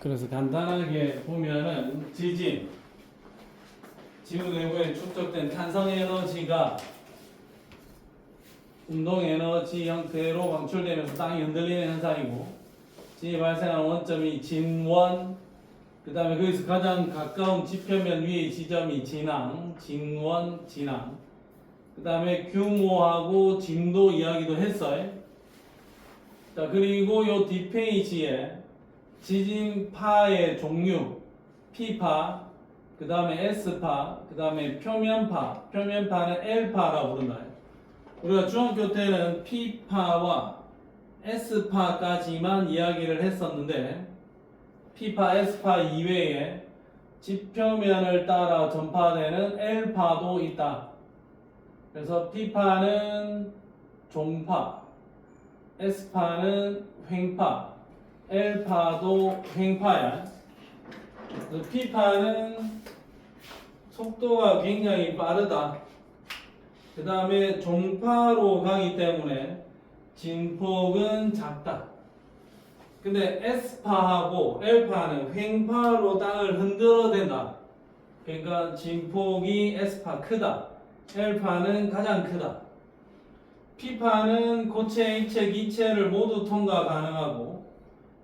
그래서 간단하게 보면은 지진, 지구 내부에 축적된 탄성 에너지가 운동 에너지 형태로 방출되면서 땅이 흔들리는 현상이고, 지진이 발생하는 원점이 진원, 그 다음에 거기서 가장 가까운 지표면 위의 지점이 진앙, 진원, 진앙. 그 다음에 규모하고 진도 이야기도 했어요. 자, 그리고 요 뒷페이지에 지진파의 종류, P파, 그 다음에 S파, 그 다음에 표면파, 표면파는 L파라고 부른다. 우리가 중학교 때는 P파와 S파까지만 이야기를 했었는데, P파, S파 이외에 지표면을 따라 전파되는 L파도 있다. 그래서 P파는 종파, S파는 횡파, L파도 횡파야. P파는 속도가 굉장히 빠르다. 그 다음에 종파로 가기 때문에 진폭은 작다. 근데 S파하고 L파는 횡파로 땅을 흔들어댄다. 그러니까 진폭이 S파 크다. L파는 가장 크다. P파는 고체, 이체, 기체를 모두 통과 가능하고,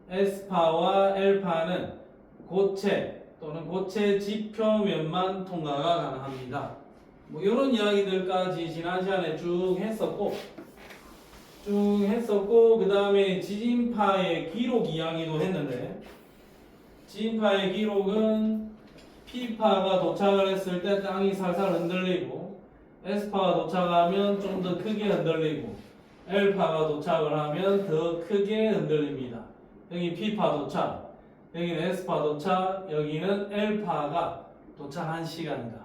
S파와 L파는 고체 또는 고체 지표면만 통과가 가능합니다. 뭐 이런 이야기들까지 지난 시간에 쭉 했었고, 그 다음에 지진파의 기록 이야기도 했는데, 지진파의 기록은 P파가 도착을 했을 때 땅이 살살 흔들리고, S파가 도착하면 좀 더 크게 흔들리고, L파가 도착을 하면 더 크게 흔들립니다. 여기 P파 도착, 여기는 S파 도착, 여기는 L파가 도착한 시간이다.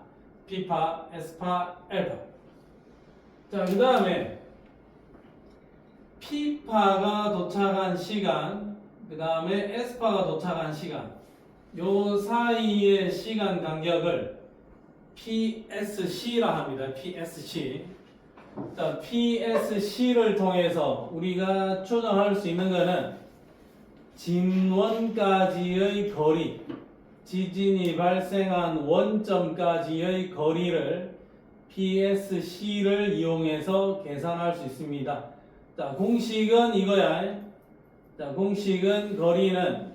P파, S파, L파. 자, 그 다음에 P파가 도착한 시간, 그 다음에 S파가 도착한 시간, 요 사이의 시간 간격을 PSC라 합니다. PSC. 자, PSC를 통해서 우리가 추정할 수 있는 것은 진원까지의 거리, 지진이 발생한 원점까지의 거리를 PSC를 이용해서 계산할 수 있습니다. 자, 공식은 이거야. 자, 공식은 거리는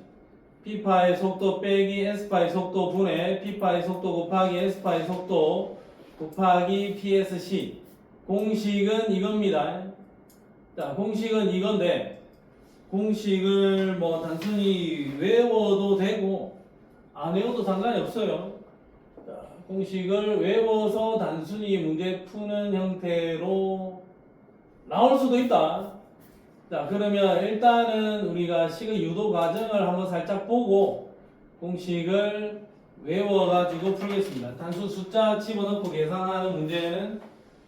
P파의 속도 빼기 S파의 속도 분의 P파의 속도 곱하기 S파의 속도 곱하기 PSC. 공식은 이겁니다. 자, 공식은 이건데, 공식을 뭐 단순히 외워도 되고 안 외워도 상관이 없어요. 자, 공식을 외워서 단순히 문제 푸는 형태로 나올 수도 있다. 자, 그러면 일단은 우리가 식의 유도 과정을 한번 살짝 보고 공식을 외워가지고 풀겠습니다. 단순 숫자 집어넣고 계산하는 문제는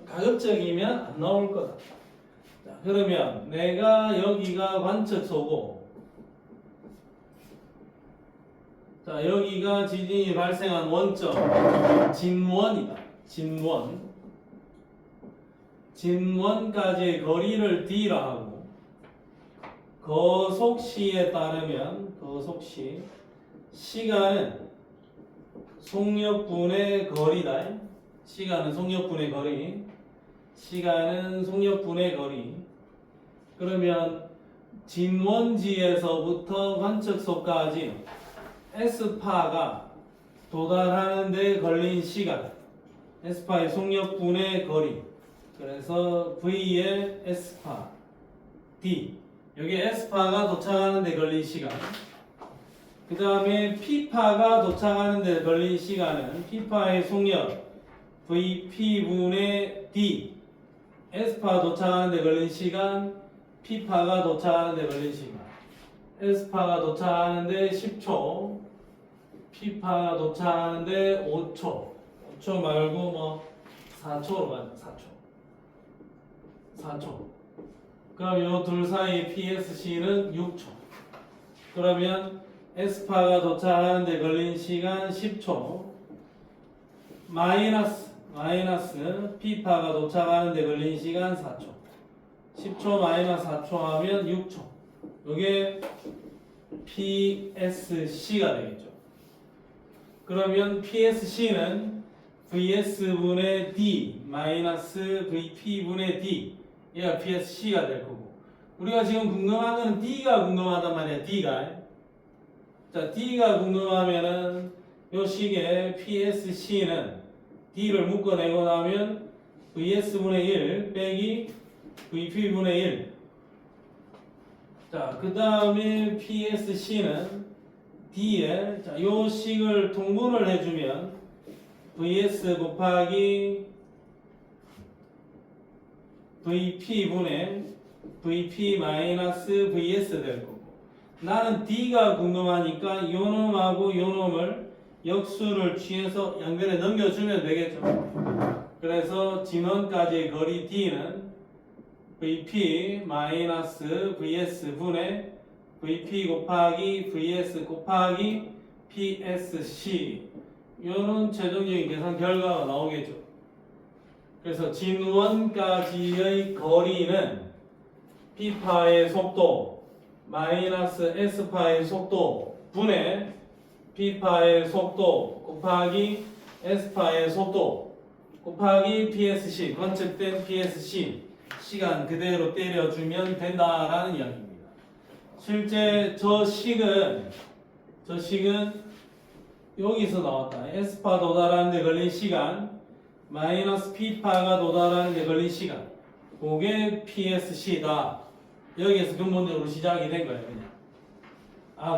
가급적이면 안 나올 거다. 자, 그러면 내가 여기가 관측소고, 자, 여기가 지진이 발생한 원점, 진원이다. 진원. 진원까지의 거리를 D라 하고, 거속시에 따르면 거속시 시간은 속력분의 거리다. 시간은 속력분의 거리. 시간은 속력분의 거리. 그러면 진원지에서부터 관측소까지 S파가 도달하는 데 걸린 시간, S파의 속력분의 거리. 그래서 V의 S파 D. 여기 S파가 도착하는 데 걸린 시간. 그 다음에 P파가 도착하는 데 걸린 시간은 P파의 속력 VP분의 D. S파 도착하는 데 걸린 시간, P파가 도착하는 데 걸린 시간. S파가 도착하는 데 10초, P파가 도착하는 데 5초. 5초 말고 뭐 4초로 가자. 4초. 그럼 요 둘 사이 PSC는 6초. 그러면 S파가 도착하는 데 걸린 시간 10초. 마이너스 P파가 도착하는 데 걸린 시간 4초. 10초 마이너스 4초 하면 6초. 요게 PSC가 되겠죠. 그러면 PSC는 VS분의 D 마이너스 VP분의 D 얘가 PSC가 될 거고 우리가 지금 궁금한 거는 D가 궁금하단 말이야. D가 자 D가 궁금하면은 요 식의 PSC는 D를 묶어내고 나면 VS분의 1 빼기 VP분의 1 자 그 다음에 PSC는 D에 자, 요 식을 통분을 해주면 VS 곱하기 VP분의 VP 마이너스 VS 될 거고 나는 D가 궁금하니까 요 놈하고 요 놈을 역수를 취해서 양변에 넘겨주면 되겠죠. 그래서 진원까지의 거리 D는 VP 마이너스 VS 분의 VP 곱하기 VS 곱하기 PSC 이런 최종적인 계산 결과가 나오겠죠. 그래서 진원까지의 거리는 P파의 속도 마이너스 S파의 속도 분의 P파의 속도 곱하기 S파의 속도 곱하기 PSC 관측된 PSC 시간 그대로 때려주면 된다라는 이야기입니다. 실제 저 식은 여기서 나왔다. S파 도달하는 데 걸린 시간 마이너스 P파가 도달하는 데 걸린 시간 그게 PSC다. 여기에서 근본적으로 시작이 된 거예요. 그냥.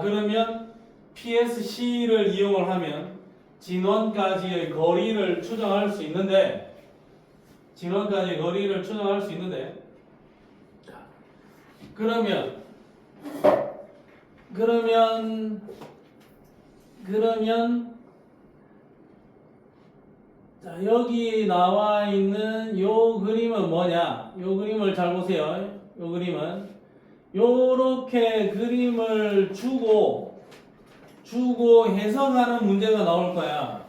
그러면 PSC를 이용을 하면 진원까지의 거리를 추정할 수 있는데 그러면 자, 여기 나와 있는 요 그림은 뭐냐? 요 그림을 잘 보세요. 요 그림은 요렇게 그림을 주고 해석하는 문제가 나올 거야.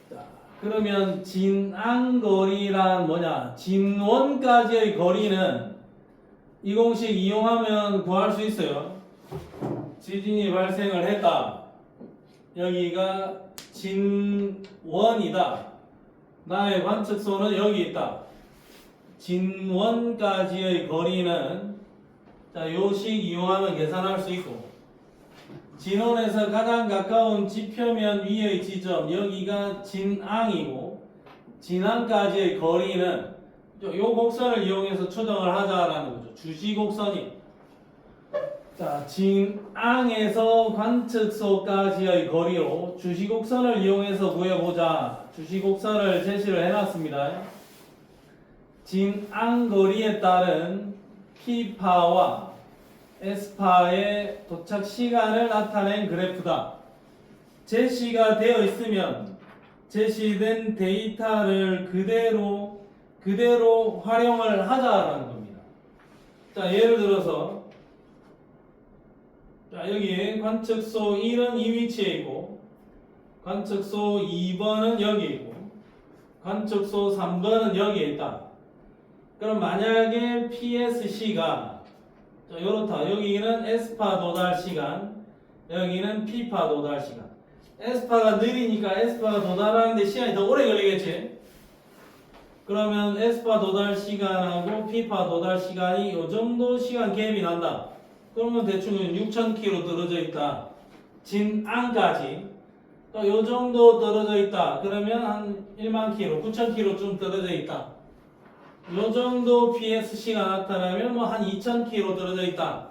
자, 그러면 진앙거리란 뭐냐? 진원까지의 거리는 이 공식 이용하면 구할 수 있어요. 지진이 발생을 했다. 여기가 진원이다. 나의 관측소는 여기 있다. 진원까지의 거리는 자, 요식 이용하면 계산할 수 있고 진원에서 가장 가까운 지표면 위의 지점 여기가 진앙이고 진앙까지의 거리는 요 곡선을 이용해서 추정을 하자라는 거죠. 주시곡선이 자, 진앙에서 관측소까지의 거리로 주시곡선을 이용해서 구해보자. 주시곡선을 제시를 해놨습니다. 진앙거리에 따른 P파와 S파의 도착 시간을 나타낸 그래프다. 제시가 되어 있으면 제시된 데이터를 그대로 활용을 하자라는 겁니다. 자, 예를 들어서 자, 여기 관측소 1은 이 위치에 있고 관측소 2번은 여기 있고 관측소 3번은 여기에 있다. 그럼 만약에 PSC가 자, 요렇다. 여기는 S파 도달 시간 여기는 P파 도달 시간 S파가 느리니까 S파가 도달하는데 시간이 더 오래 걸리겠지. 그러면 S파 도달 시간하고 P파 도달 시간이 요 정도 시간 갭이 난다. 그러면 대충 6,000km 떨어져 있다. 진앙까지 또 요 정도 떨어져 있다. 그러면 한 1만 km, 9,000km쯤 떨어져 있다. 요 정도 PSC가 나타나면 뭐 한 2,000km 떨어져 있다.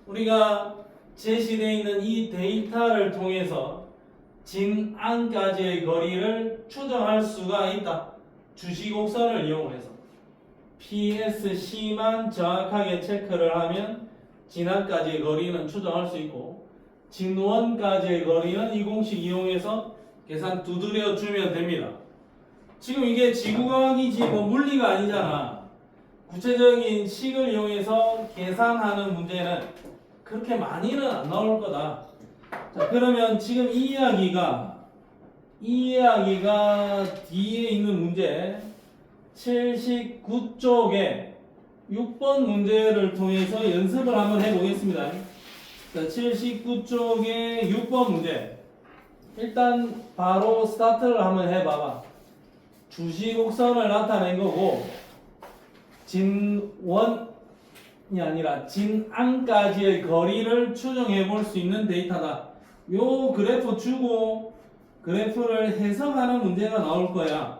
우리가 제시되어 있는 이 데이터를 통해서 진앙까지의 거리를 추정할 수가 있다. 주시곡선을 이용해서 PSC만 정확하게 체크를 하면 진앙까지의 거리는 추정할 수 있고 진원까지의 거리는 이 공식 이용해서 계산 두드려 주면 됩니다. 지금 이게 지구과학이지 뭐 물리가 아니잖아. 구체적인 식을 이용해서 계산하는 문제는 그렇게 많이는 안 나올 거다. 자, 그러면 지금 이 이야기가 뒤에 있는 문제 79쪽에 6번 문제를 통해서 연습을 한번 해보겠습니다. 자, 79쪽에 6번 문제. 일단 바로 스타트를 한번 해봐봐. 주시곡선을 나타낸 거고 진원이 아니라 진앙까지의 거리를 추정해 볼 수 있는 데이터다. 요 그래프 주고 그래프를 해석하는 문제가 나올 거야.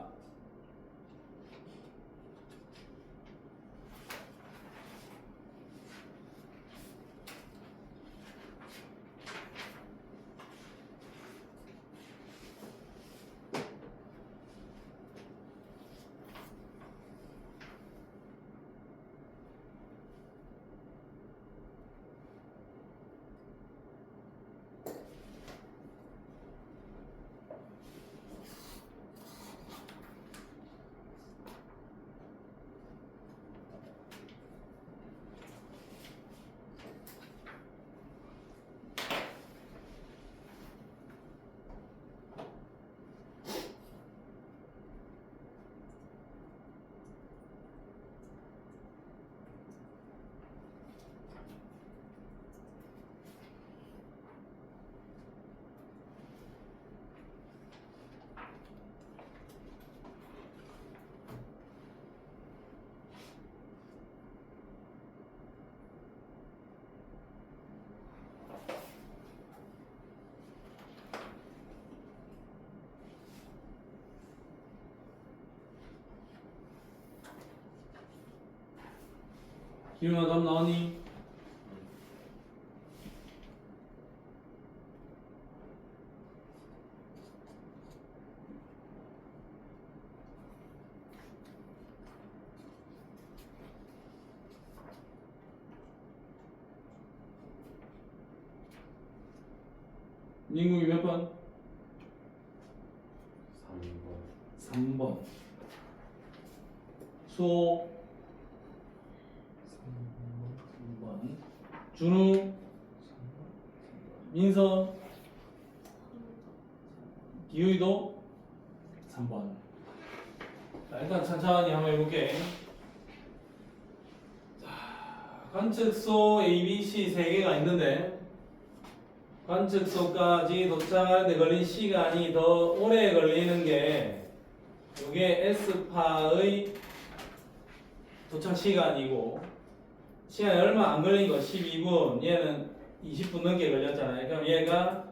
기훈아 답 나오니? 민국이 몇 번? 3번. 3번. 수호 3번. 준우 민서 기우이도 3번. 자, 일단 천천히 한번 해볼게. 자, 관측소 ABC 3개가 있는데 관측소까지 도착하는 데 걸린 시간이 더 오래 걸리는 게 이게 S파의 도착 시간이고 시간이 얼마 안 걸린 거 12분, 얘는 20분 넘게 걸렸잖아요. 그럼 얘가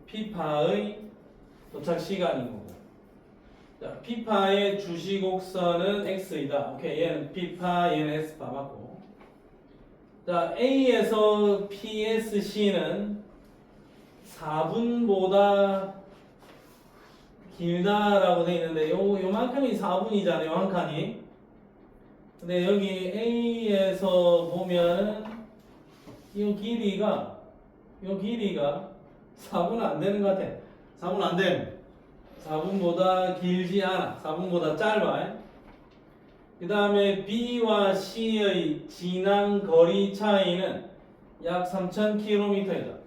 P파의 도착 시간인 거고. 자, P파의 주시곡선은 X이다. 오케이, 얘는 P파, 얘는 S파 맞고. 자, A에서 PSC는 4분보다 길다라고 되어 있는데 요만큼이 4분이잖아요, 한 칸이. 근데 여기 A에서 보면 이 길이가 4분 안 되는 것 같아. 4분 안 돼. 4분보다 길지 않아. 4분보다 짧아. 그 다음에 B와 C의 진앙 거리 차이는 약 3,000km이다.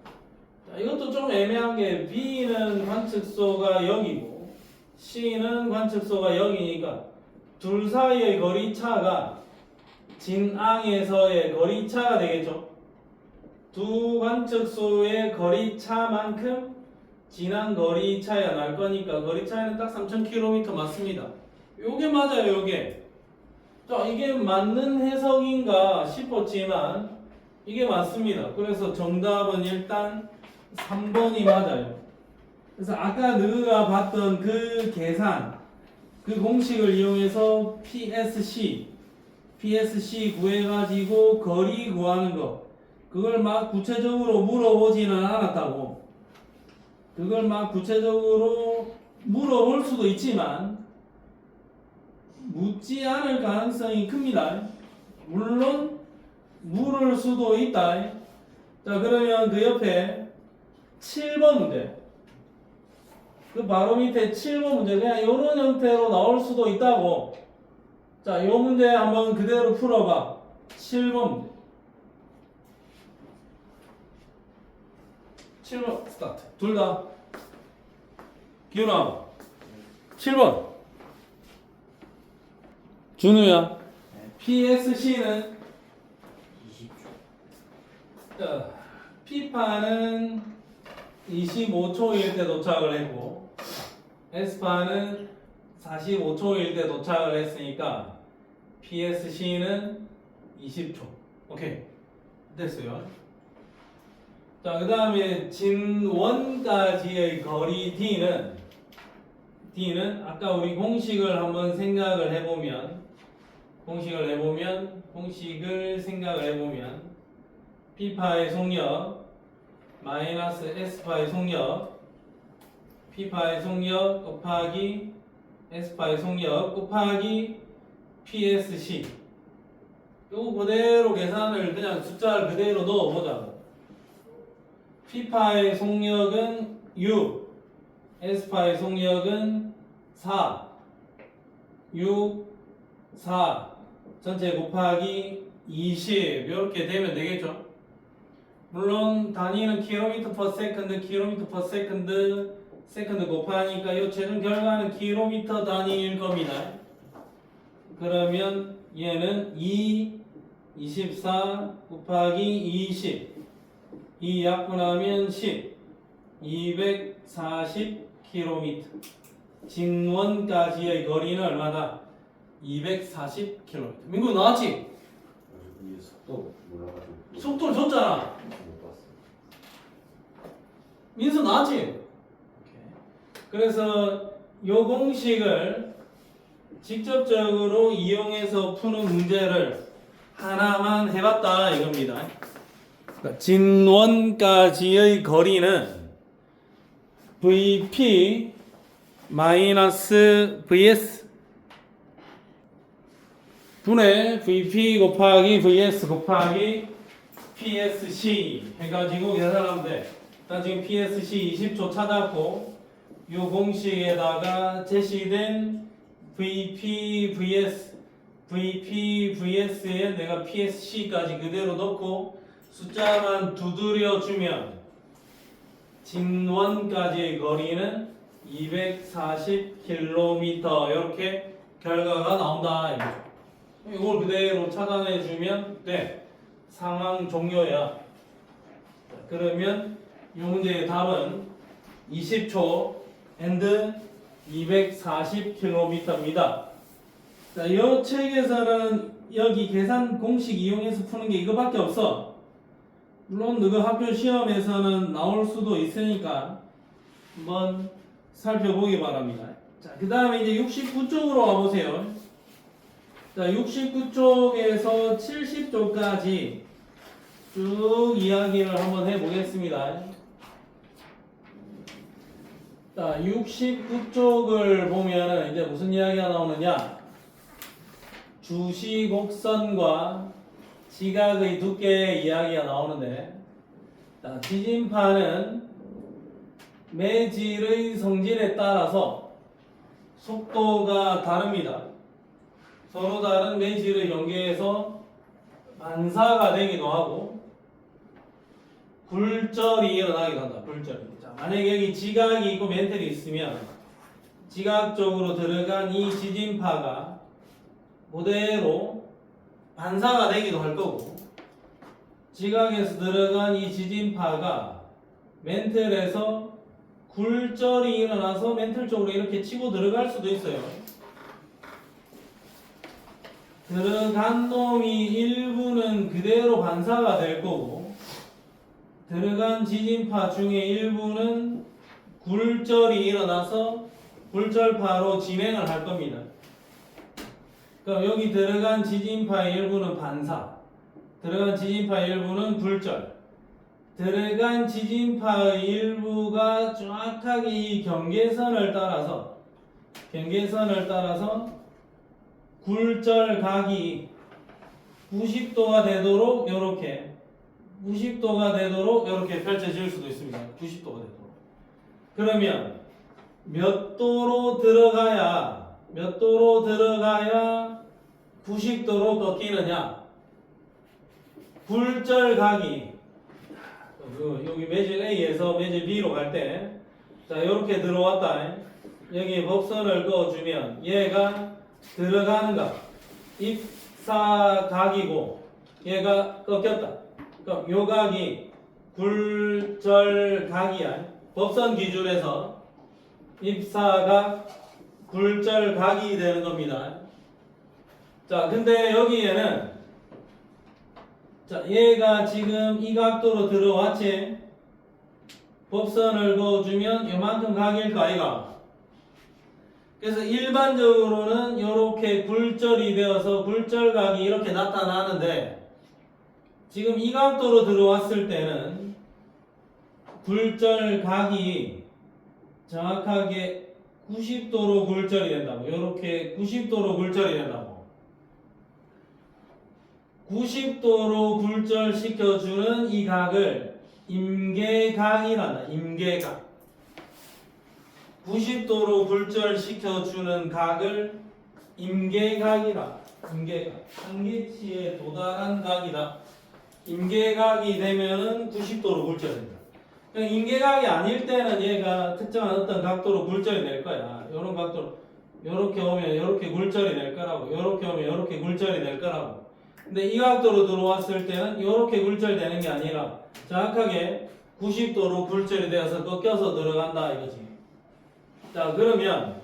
이것도 좀 애매한 게 B는 관측소가 0이고 C는 관측소가 0이니까 둘 사이의 거리 차가 진앙에서의 거리 차가 되겠죠. 두 관측소의 거리 차만큼 진앙 거리 차이가 날 거니까 거리 차이는 딱 3,000km 맞습니다. 요게 맞아요, 요게. 자, 이게 맞는 해석인가 싶었지만 이게 맞습니다. 그래서 정답은 일단 3번이 맞아요. 그래서 아까 너가 봤던 그 계산, 그 공식을 이용해서 PSC 구해가지고 거리 구하는 거, 그걸 막 구체적으로 물어보지는 않았다고. 그걸 막 구체적으로 물어볼 수도 있지만 묻지 않을 가능성이 큽니다. 물론 물을 수도 있다. 자, 그러면 그 옆에 7번 문제. 그 바로 밑에 7번 문제. 그냥 이런 형태로 나올 수도 있다고. 자, 이 문제 한번 그대로 풀어봐. 7번 문제. 7번 스타트. 둘 다. 기훈아. 7번. 준우야. PSC는 20초. 자, P파는 25초일 때 도착을 했고 S파는 45초일 때 도착을 했으니까 PSC는 20초. 오케이. 됐어요. 자, 그 다음에 진원까지의 거리 D는 아까 우리 공식을 한번 생각을 해보면 P파의 속력 마이너스 S파의 속력 P파의 속력 곱하기 S파의 속력 곱하기 PSC 요거 그대로 계산을 그냥 숫자를 그대로 넣어보자고. P파의 속력은 6 S파의 속력은 4 6 4 전체 곱하기 20 이렇게 되면 되겠죠. 물론 단위는 킬로미터 퍼 세컨드 세컨드 곱하니까 이 최종 결과는 킬로미터 단위일 겁니다. 그러면 얘는 24 곱하기 20 이 약분하면 10 240km 진원까지의 거리는 얼마다? 240km. 민구 나왔지? 이 속도 몰라가지고 속도를 줬잖아. 못 봤어. 민수 나왔지? 그래서 요 공식을 직접적으로 이용해서 푸는 문제를 하나만 해봤다 이겁니다. 그러니까 진원까지의 거리는 VP 마이너스 VS 분의 VP 곱하기 VS 곱하기 PSC 해가지고 계산하면 돼. 일단 지금 PSC 20초 찾았고 이 공식에다가 제시된 VP VS에 내가 PSC까지 그대로 넣고 숫자만 두드려 주면 진원까지의 거리는 240km 이렇게 결과가 나온다. 이걸 그대로 찾아내 주면 돼. 상황 종료야. 그러면 이 문제의 답은 20초 and 240km입니다. 자, 이 책에서는 여기 계산 공식 이용해서 푸는 게 이거밖에 없어. 물론 너그 학교 시험에서는 나올 수도 있으니까 한번 살펴보기 바랍니다. 자, 그 다음에 이제 69쪽으로 와보세요. 자, 69쪽에서 70쪽까지 쭉 이야기를 한번 해보겠습니다. 자, 69쪽을 보면은 이제 무슨 이야기가 나오느냐? 주시곡선과 지각의 두께의 이야기가 나오는데, 자, 지진파는 매질의 성질에 따라서 속도가 다릅니다. 서로 다른 매질의 경계에서 반사가 되기도 하고 굴절이 일어나기도 한다. 굴절이. 자, 만약에 여기 지각이 있고 멘틀이 있으면 지각 쪽으로 들어간 이 지진파가 그대로 반사가 되기도 할 거고 지각에서 들어간 이 지진파가 멘틀에서 굴절이 일어나서 멘틀 쪽으로 이렇게 치고 들어갈 수도 있어요. 들어간 놈이 일부는 그대로 반사가 될 거고 들어간 지진파 중에 일부는 굴절이 일어나서 굴절파로 진행을 할 겁니다. 그럼 여기 들어간 지진파의 일부는 반사, 들어간 지진파의 일부는 굴절, 들어간 지진파의 일부가 정확하게 이 경계선을 따라서 굴절각이 90도가 되도록 이렇게 90도가 되도록 이렇게 펼쳐질 수도 있습니다. 90도가 되도록. 그러면 몇 도로 들어가야 90도로 꺾이느냐? 굴절각이 여기 매질 A에서 매질 B로 갈 때 자, 이렇게 들어왔다. 여기 법선을 그어주면 얘가 들어가는 각 입사각이고 얘가 꺾였다. 그럼 요 각이 굴절각이야. 법선 기준에서 입사각 굴절각이 되는 겁니다. 자, 근데 여기에는 자, 얘가 지금 이 각도로 들어왔지? 법선을 그어주면 요만큼 각일 거 아이가? 그래서 일반적으로는 이렇게 굴절이 되어서 굴절각이 이렇게 나타나는데 지금 이 각도로 들어왔을 때는 굴절각이 정확하게 90도로 굴절이 된다고. 이렇게 90도로 굴절이 된다고. 90도로 굴절시켜주는 이 각을 임계각이란다. 임계각. 90도로 굴절시켜주는 각을 임계각이라. 임계각. 한계치에 도달한 각이다. 임계각이 되면은 90도로 굴절된다. 그러니까 임계각이 아닐 때는 얘가 특정한 어떤 각도로 굴절이 될 거야. 이런 각도로 이렇게 오면 이렇게 굴절이 될 거라고. 이렇게 오면 이렇게 굴절이 될 거라고. 근데 이 각도로 들어왔을 때는 이렇게 굴절되는 게 아니라 정확하게 90도로 굴절이 되어서 꺾여서 들어간다 이거지. 자, 그러면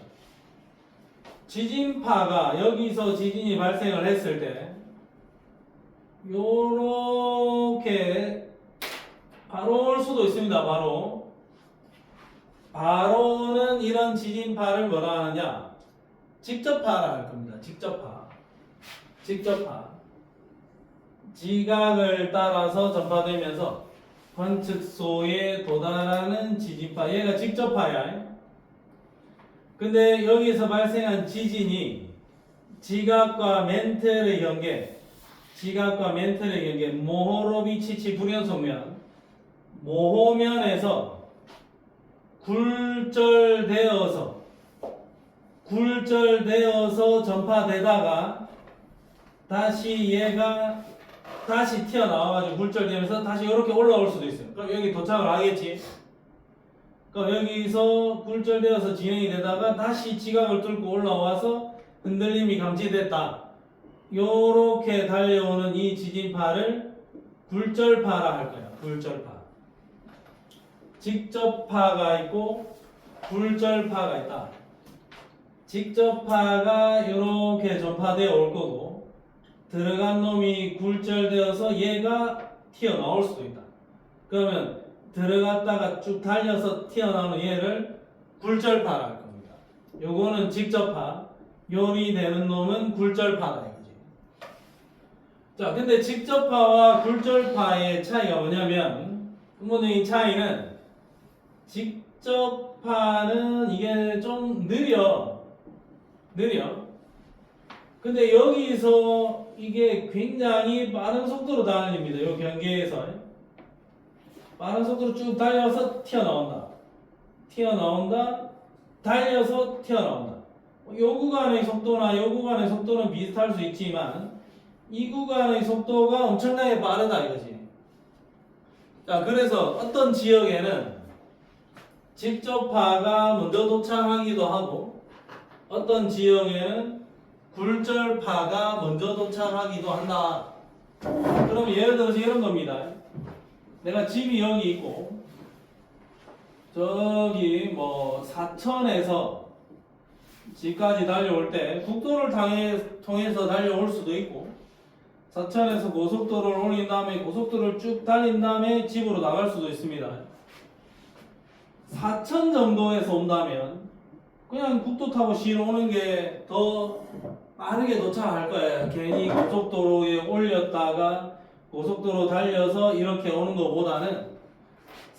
지진파가 여기서 지진이 발생을 했을 때 요렇게 바로 올 수도 있습니다. 바로는 이런 지진파를 뭐라 하느냐? 직접파라 할 겁니다. 직접파. 지각을 따라서 전파되면서 관측소에 도달하는 지진파. 얘가 직접파야. 근데 여기서 발생한 지진이 지각과 멘틀의 경계, 모호로비치치 불연속면, 모호면에서 굴절되어서 전파되다가 다시 얘가 다시 튀어나와가지고 굴절되면서 다시 이렇게 올라올 수도 있어요. 그럼 여기 도착을 하겠지. 그럼 여기서 굴절되어서 진행이 되다가 다시 지각을 뚫고 올라와서 흔들림이 감지됐다. 요렇게 달려오는 이 지진파를 굴절파라 할 거야. 굴절파. 직접파가 있고 굴절파가 있다. 직접파가 이렇게 전파되어 올 거고 들어간 놈이 굴절되어서 얘가 튀어나올 수도 있다. 그러면 들어갔다가 쭉 달려서 튀어나오는 얘를 굴절파라 할 겁니다. 요거는 직접파, 요리 되는 놈은 굴절파다 이거지. 자, 근데 직접파와 굴절파의 차이가 뭐냐면 근본적인 차이는 직접파는 이게 좀 느려. 근데 여기서 이게 굉장히 빠른 속도로 달립니다. 이 경계에서 빠른 속도로 쭉 달려서 튀어나온다. 달려서 튀어나온다. 요 구간의 속도나 요 구간의 속도는 비슷할 수 있지만 이 구간의 속도가 엄청나게 빠르다 이거지. 자, 그래서 어떤 지역에는 직접파가 먼저 도착하기도 하고 어떤 지역에는 굴절파가 먼저 도착하기도 한다. 그럼 예를 들어서 이런 겁니다. 내가 집이 여기 있고 저기 뭐 사천에서 집까지 달려올 때 국도를 통해서 달려올 수도 있고 사천에서 고속도로를 올린 다음에 고속도로를 쭉 달린 다음에 집으로 나갈 수도 있습니다. 사천 정도에서 온다면 그냥 국도 타고 시로 오는 게 더 빠르게 도착할 거예요. 괜히 고속도로에 올렸다가 고속도로 달려서 이렇게 오는 것보다는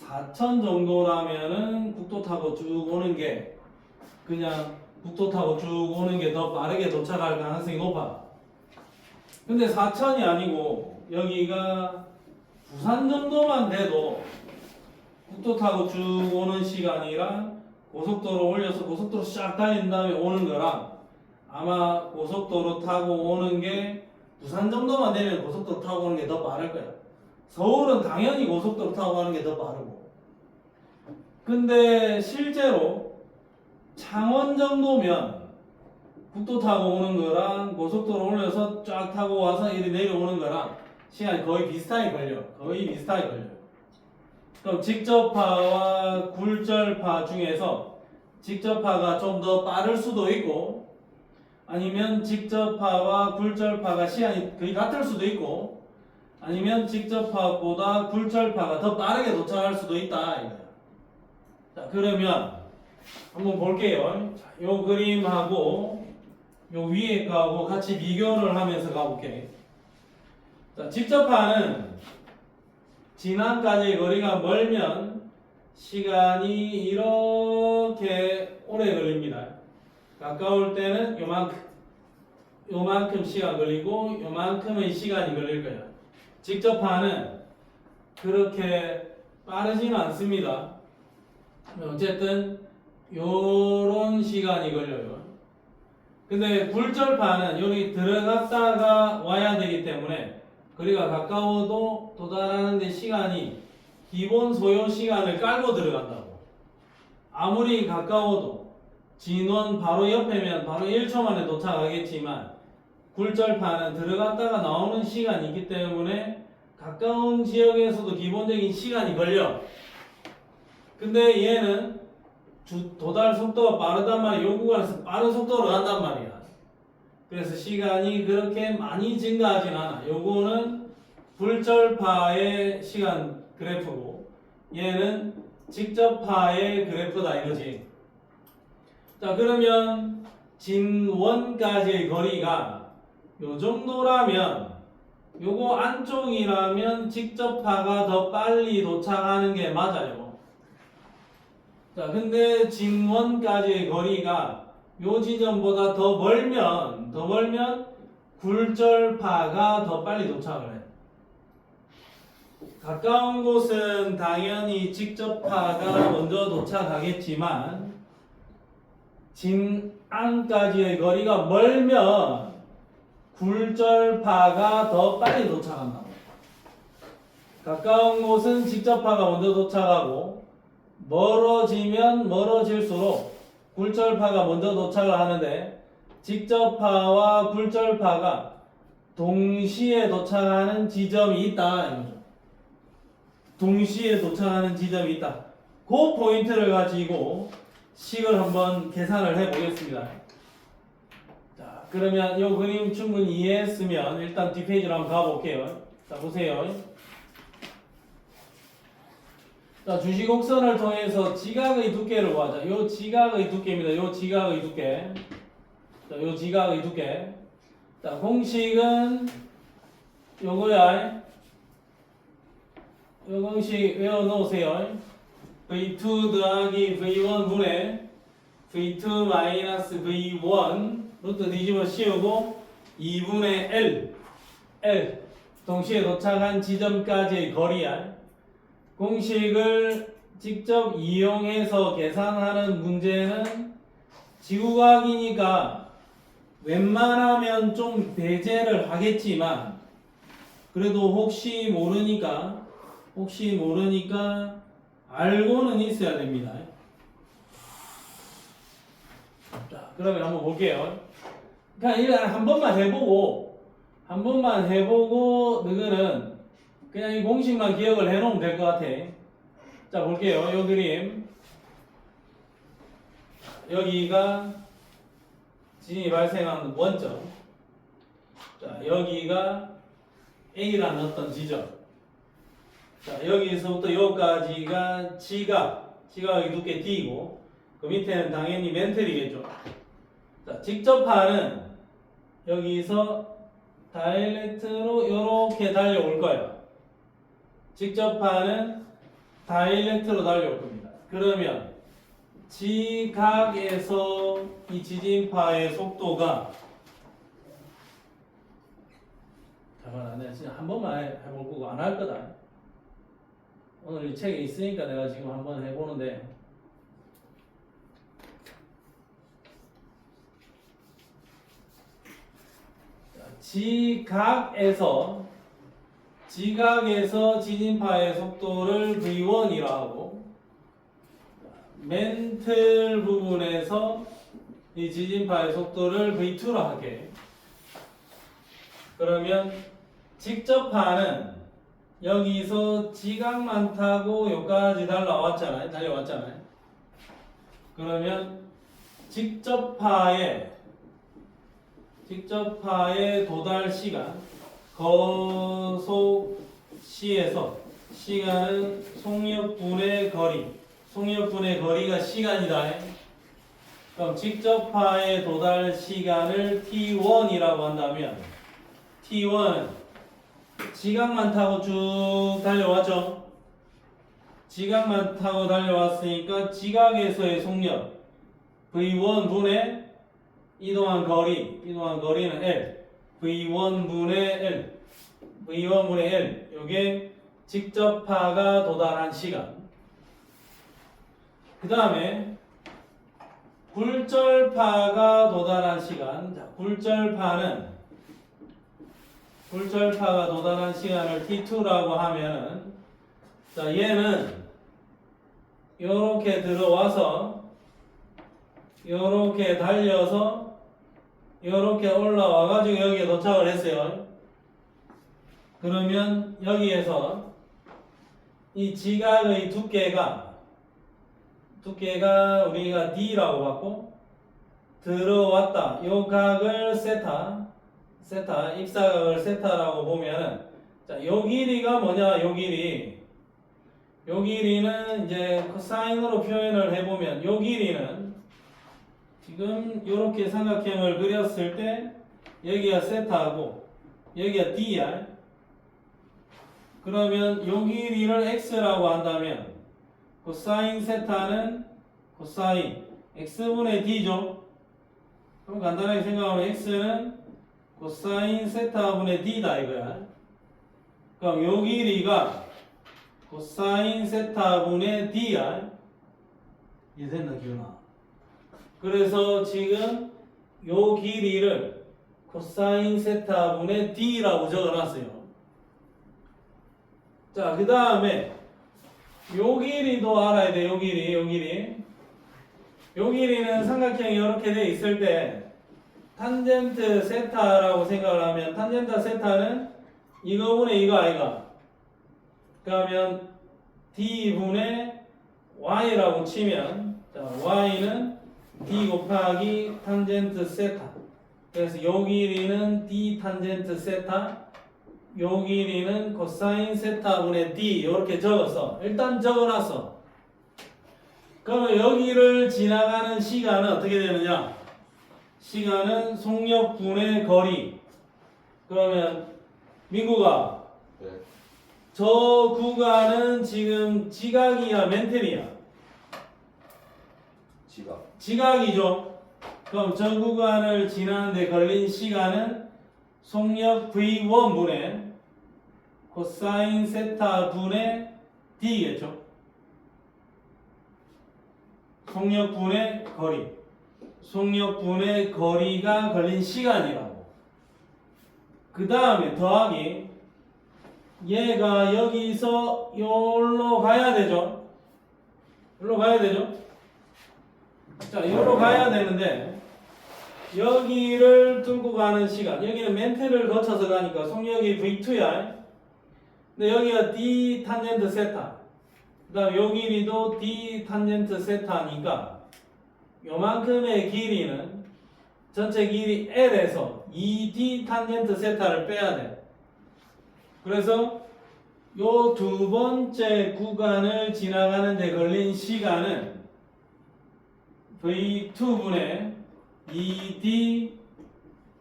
4천 정도라면은 국도 타고 쭉 오는 게 그냥 국도 타고 쭉 오는 게 더 빠르게 도착할 가능성이 높아. 근데 4천이 아니고 여기가 부산 정도만 돼도 국도 타고 쭉 오는 시간이랑 고속도로 올려서 고속도로 쫙 달린 다음에 오는 거랑 아마 고속도로 타고 오는 게 부산 정도만 되면 고속도로 타고 오는 게 더 빠를 거야. 서울은 당연히 고속도로 타고 가는 게 더 빠르고. 근데 실제로 창원 정도면 국도 타고 오는 거랑 고속도로 올려서 쫙 타고 와서 이리 내려오는 거랑 시간이 거의 비슷하게 걸려. 그럼 직접파와 굴절파 중에서 직접파가 좀 더 빠를 수도 있고 아니면 직접파와 굴절파가 시간이 거의 같을 수도 있고 아니면 직접파보다 굴절파가 더 빠르게 도착할 수도 있다 이거야. 자 그러면 한번 볼게요. 자, 요 그림하고 요 위에 거하고 같이 비교를 하면서 가볼게. 자 직접파는 진앙까지의 거리가 멀면 시간이 이렇게 오래 걸립니다. 가까울 때는 요만큼 시간 걸리고 요만큼의 시간이 걸릴 거예요. 직접파는 그렇게 빠르지는 않습니다. 어쨌든 요런 시간이 걸려요. 근데 굴절파는 여기 들어갔다가 와야 되기 때문에 거리가 가까워도 도달하는 데 시간이 기본 소요 시간을 깔고 들어간다고. 아무리 가까워도 진원 바로 옆에면 바로 1초 만에 도착하겠지만 굴절파는 들어갔다가 나오는 시간이 있기 때문에 가까운 지역에서도 기본적인 시간이 걸려. 근데 얘는 도달 속도가 빠르단 말이야. 요 구간에서 빠른 속도로 간단 말이야. 그래서 시간이 그렇게 많이 증가하진 않아. 요거는 굴절파의 시간 그래프고 얘는 직접파의 그래프다 이거지. 자 그러면 진원까지의 거리가 요 정도라면 요거 안쪽이라면 직접파가 더 빨리 도착하는 게 맞아요. 자 근데 진원까지의 거리가 요 지점보다 더 멀면 굴절파가 더 빨리 도착을 해. 가까운 곳은 당연히 직접파가 먼저 도착하겠지만 진앙까지의 거리가 멀면 굴절파가 더 빨리 도착한다. 가까운 곳은 직접파가 먼저 도착하고 멀어지면 멀어질수록 굴절파가 먼저 도착을 하는데 직접파와 굴절파가 동시에 도착하는 지점이 있다 이거죠. 동시에 도착하는 지점이 있다. 그 포인트를 가지고 식을 한번 계산을 해 보겠습니다. 자, 그러면 이 그림 충분히 이해했으면 일단 뒷페이지로 한번 가볼게요. 자, 보세요. 자, 주시곡선을 통해서 지각의 두께를 구하자. 요 지각의 두께입니다. 요 지각의 두께. 자, 요 지각의 두께. 자, 공식은 요거야. 요 공식 외워놓으세요. V2 더하기 V1 분의 V2 마이너스 V1 루트 뒤집어 씌우고 2분의 L 동시에 도착한 지점까지의 거리야. 공식을 직접 이용해서 계산하는 문제는 지구과학이니까 웬만하면 좀 배제를 하겠지만 그래도 혹시 모르니까 알고는 있어야 됩니다. 자, 그러면 한번 볼게요. 그냥 일단 한 번만 해보고 너희는 그냥 이 공식만 기억을 해놓으면 될 것 같아. 자, 볼게요. 이 그림. 여기가 진이 발생하는 원점. 자, 여기가 A라는 어떤 지점. 자, 여기서부터 여기까지가 지각의 두께 D고, 그 밑에는 당연히 멘틀이겠죠. 자, 직접파는 여기서 다이렉트로 이렇게 달려올 거예요. 직접파는 다이렉트로 달려올 겁니다. 그러면 지각에서 이 지진파의 속도가 잠깐만, 내가 진짜 한 번만 해볼 거고 안 할 거다. 오늘 이 책에 있으니까 내가 지금 한번 해보는데 지각에서 지진파의 속도를 V1이라 하고 멘틀 부분에서 이 지진파의 속도를 V2로 할게. 그러면 직접파는 여기서 지각만 타고 여기까지 달려왔잖아요. 그러면 직접파의 도달 시간, 거속 시에서 시간은 속력분의 거리가 시간이다. 그럼 직접파의 도달 시간을 t1이라고 한다면 t1은 지각만 타고 쭉 달려왔죠. 지각만 타고 달려왔으니까 지각에서의 속력 v1분의 이동한 거리는 L v1분의 L 요게 직접파가 도달한 시간. 그 다음에 굴절파가 도달한 시간. 자, 굴절파가 도달한 시간을 t2라고 하면은, 자, 얘는 요렇게 들어와서 요렇게 달려서 요렇게 올라와가지고 여기에 도착을 했어요. 그러면 여기에서 이 지각의 두께가 우리가 D라고 봤고, 들어왔다. 요 각을 세타, 입사각을 세타라고 보면은, 자, 요 길이가 뭐냐, 요 길이는 이제 코사인으로 표현을 해보면, 요 길이는 지금 요렇게 삼각형을 그렸을 때, 여기가 세타고, 여기가 D야. 그러면 요 길이를 x라고 한다면 코사인 세타는 코사인 x분의 d죠. 그럼 간단하게 생각하면 x는 코사인 세타분의 d다 이거야. 그럼 요 길이가 코사인 세타분의 d야. 이해됐나 기훈아? 그래서 지금 요 길이를 코사인 세타분의 d라고 적어놨어요. 자, 그 다음에 요 길이도 알아야 돼. 요 길이는 삼각형이 이렇게 돼 있을 때 탄젠트 세타라고 생각을 하면 탄젠트 세타는 이거분의 이거 아이가. 그러면 d분의 y라고 치면, 자, y는 d 곱하기 탄젠트 세타. 그래서 요 길이는 d 탄젠트 세타, 요 길이는 코사인 세타분의 d 이렇게 적었어. 일단 적어놨어. 그러면 여기를 지나가는 시간은 어떻게 되느냐? 시간은 속력분의 거리. 그러면 민구가 네. 저 구간은 지금 지각이야 멘틀이야? 지각이죠. 그럼 저 구간을 지나는데 걸린 시간은 속력 v1분의 코사인 세타 분의 d겠죠. 속력분의 거리가 걸린 시간이라고. 그 다음에 더하기, 얘가 여기서 여기로 가야 되죠. 자, 여기로 가야 되는데 여기를 뚫고 가는 시간, 여기는 멘트를 거쳐서 가니까 속력이 V2야. 근데 여기가 D 탄젠트 세타, 그 다음 요 길이도 D 탄젠트 세타니까 요만큼의 길이는 전체 길이 L에서 2D 탄젠트 세타를 빼야 돼. 그래서 요 두 번째 구간을 지나가는 데 걸린 시간은 V2분의 2D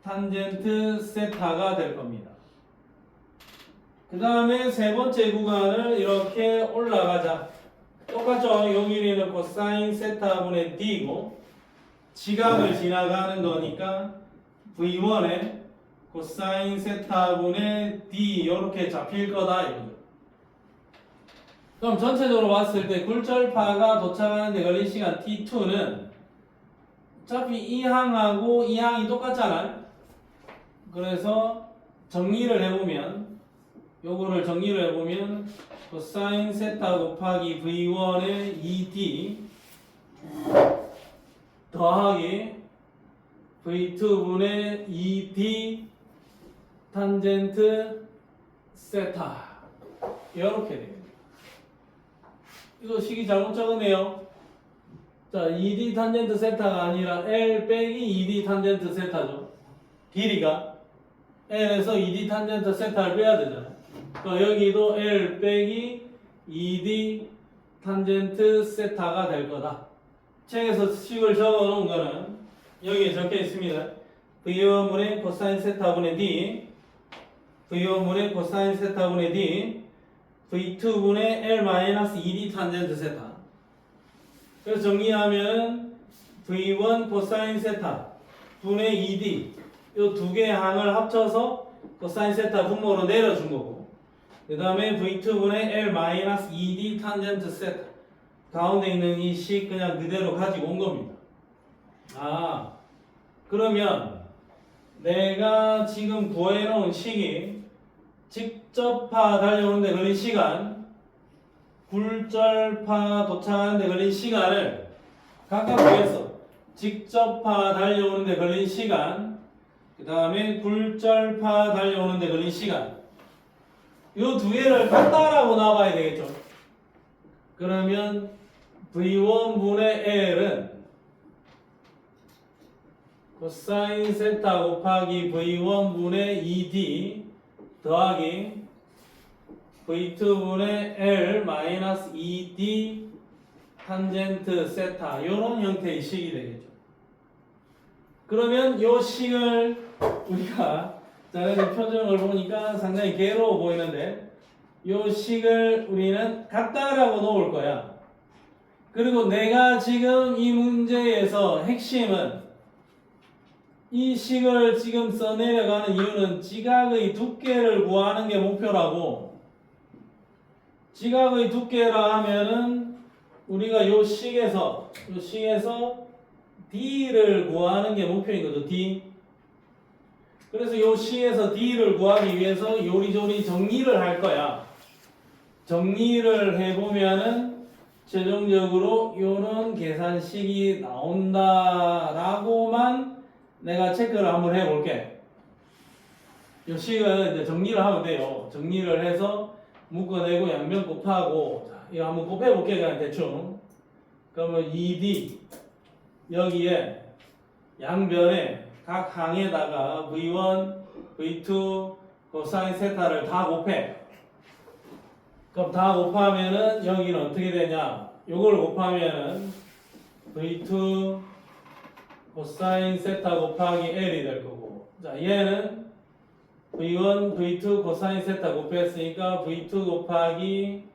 탄젠트 세타가 될 겁니다. 그 다음에 세 번째 구간을 이렇게 올라가자. 똑같죠? 요 길이는 코사인 세타분의 D고 지각을 지나가는 거니까 V1에 코사인 세타분의 D 이렇게 잡힐 거다 이거죠. 그럼 전체적으로 봤을 때 굴절파가 도착하는 데 걸린 시간 T2는 어차피 이 항하고 이 항이 똑같잖아요. 그래서 요거를 정리를 해보면 코사인 세타 곱하기 V1의 2D 더하기 V2분의 2D 탄젠트 세타 이렇게 됩니다. 이거 식이 잘못 적었네요. 자, 2D 탄젠트 세타가 아니라 L 빼기 2D 탄젠트 세타죠. 길이가 L에서 2D 탄젠트 세타를 빼야 되잖아요. 그러니까 여기도 L 빼기 2D 탄젠트 세타가 될 거다. 책에서 식을 적어 놓은 거는 여기에 적혀 있습니다. V1분의 코사인 세타분의 D, V1분의 코사인 세타분의 D, V2분의 L-2D 탄젠트 세타. 그래서 정리하면 V1 코사인 세타 분의 2D 이 두 개의 항을 합쳐서 코사인 세타 분모로 내려준 거고, 그 다음에 V2분의 L-2D 탄젠트 세타 가운데 있는 이 식 그냥 그대로 가지고 온 겁니다. 아, 그러면 내가 지금 구해놓은 식이 직접파 달려오는데 걸린 시간, 굴절파 도착하는데 걸린 시간을 각각 구해서 직접파 달려오는데 걸린 시간, 그 다음에 굴절파 달려오는데 걸린 시간, 이 두 개를 같다라고 나와야 되겠죠. 그러면 V1분의 L은 코사인 세타 곱하기 V1분의 2D 더하기 V2분의 L-2D 탄젠트 세타, 이런 형태의 식이 되겠죠. 그러면 이 식을 우리가 자네들 표정을 보니까 상당히 괴로워 보이는데, 이 식을 우리는 같다라고 놓을 거야. 그리고 내가 지금 이 문제에서 핵심은 이 식을 지금 써내려가는 이유는 지각의 두께를 구하는 게 목표라고. 지각의 두께라 하면은 우리가 요 식에서 D를 구하는 게 목표인 거죠. D. 그래서 요 식에서 D를 구하기 위해서 요리조리 정리를 할 거야. 정리를 해보면은 최종적으로 요런 계산식이 나온다라고만 내가 체크를 한번 해볼게. 요 식은 이제 정리를 하면 돼요. 정리를 해서 묶어내고 양변 곱하고, 자, 이거 한번 곱해볼게, 그냥 대충. 그러면 2D 여기에 양변에 각 항에다가 V1, V2, 코사인 세타를 다 곱해. 그럼 다 곱하면은 여기는 어떻게 되냐? 요걸 곱하면은 V2 코사인 세타 곱하기 L이 될 거고, 자, 얘는 V1, V2 코사인 세타 곱했으니까 V2 곱하기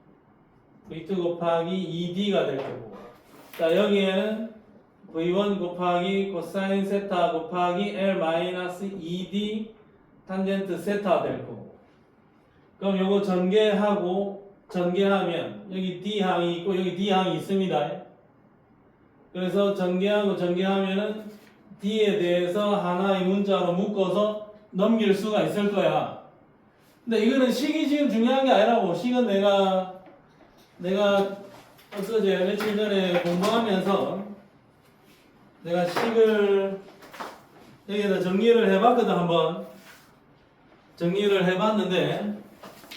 2D가 될 거고, 자, 여기에는 V1 곱하기 코사인 세타 곱하기 L-2D 탄젠트 세타 될 거고, 그럼 요거 전개하면 여기 D항이 있고 여기 D항이 있습니다. 그래서 전개하면은 D에 대해서 하나의 문자로 묶어서 넘길 수가 있을 거야. 근데 이거는 식이 지금 중요한 게 아니라고. 식은 내가 엊그제 며칠 전에 공부하면서 내가 식을 여기다 정리를 해봤거든. 한번 정리를 해봤는데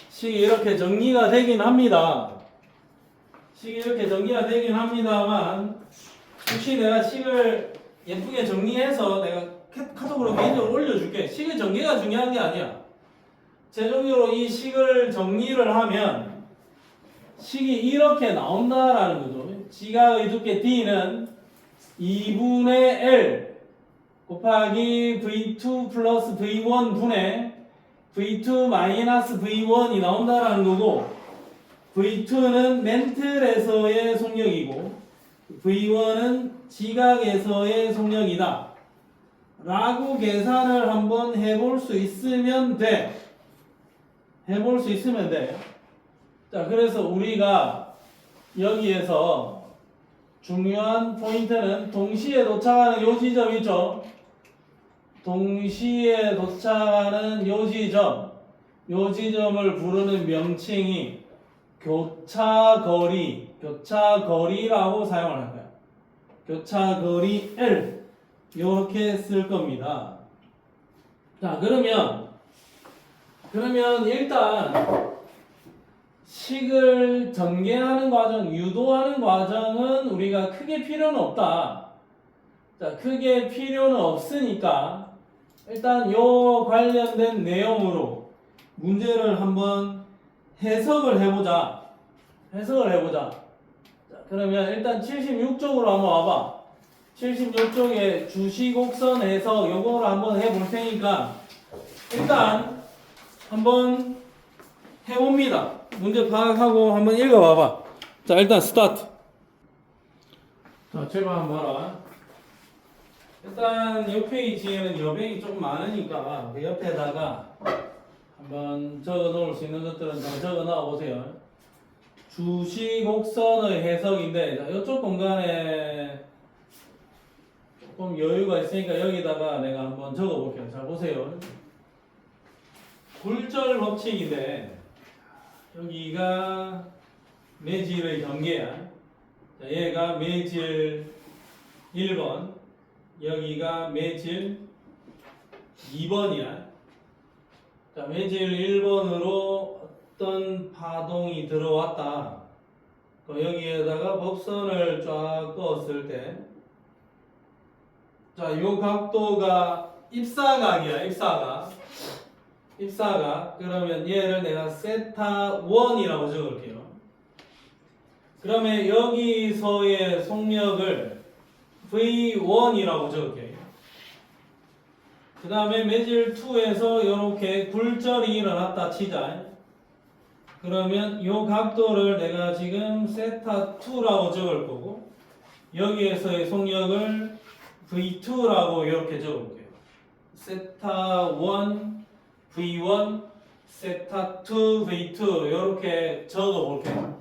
식이 이렇게 정리가 되긴 합니다. 식이 이렇게 정리가 되긴 합니다만, 혹시 내가 식을 예쁘게 정리해서 내가 카톡으로 개인적으로 올려줄게. 식의 전개가 중요한 게 아니야. 최종적으로 이 식을 정리를 하면 식이 이렇게 나온다라는 거죠. 지각의 두께 D는 2분의 L 곱하기 V2 플러스 V1 분의 V2 마이너스 V1이 나온다라는 거고, V2는 멘틀에서의 속력이고 V1은 지각에서의 속력이다 라고 계산을 한번 해볼 수 있으면 돼. 자, 그래서 우리가 여기에서 중요한 포인트는 동시에 도착하는 요 지점 있죠. 동시에 도착하는 요 지점을 부르는 명칭이 교차거리라고 사용을 할 거야. 교차거리 L 이렇게 쓸 겁니다. 자, 그러면 일단 식을 전개하는 과정, 유도하는 과정은 우리가 크게 필요는 없다. 자, 크게 필요는 없으니까 일단 요 관련된 내용으로 문제를 한번 해석을 해보자. 자, 그러면 일단 76쪽으로 한번 와봐. 76쪽에 주시곡선 해석 요거를 한번 해볼 테니까 일단 한번 해봅니다. 문제 파악하고 한번 읽어봐봐. 자, 일단 스타트. 자, 제발 한번 봐라. 일단 옆 페이지에는 여백이 조금 많으니까 그 옆에다가 한번 적어 놓을 수 있는 것들은 다 적어 놔 보세요. 주시곡선의 해석인데, 자, 이쪽 공간에 조금 여유가 있으니까 여기다가 내가 한번 적어 볼게요. 자, 보세요. 굴절 법칙인데 여기가 매질의 경계야. 자, 얘가 매질 1번, 여기가 매질 2번이야. 자, 매질 1번으로 어떤 파동이 들어왔다. 여기에다가 법선을 쫙 그었을 때, 자, 요 각도가 입사각이야, 입사각. 그러면 얘를 내가 세타 1이라고 적을게요. 그러면 여기서의 속력을 V1이라고 적을게요. 그 다음에 매질 2에서 이렇게 굴절이 일어났다 치자. 그러면 이 각도를 내가 지금 세타 2라고 적을 거고, 여기에서의 속력을 V2라고 이렇게 적을게요. 세타 1 V1, 세타 2, V2 이렇게 적어볼게요.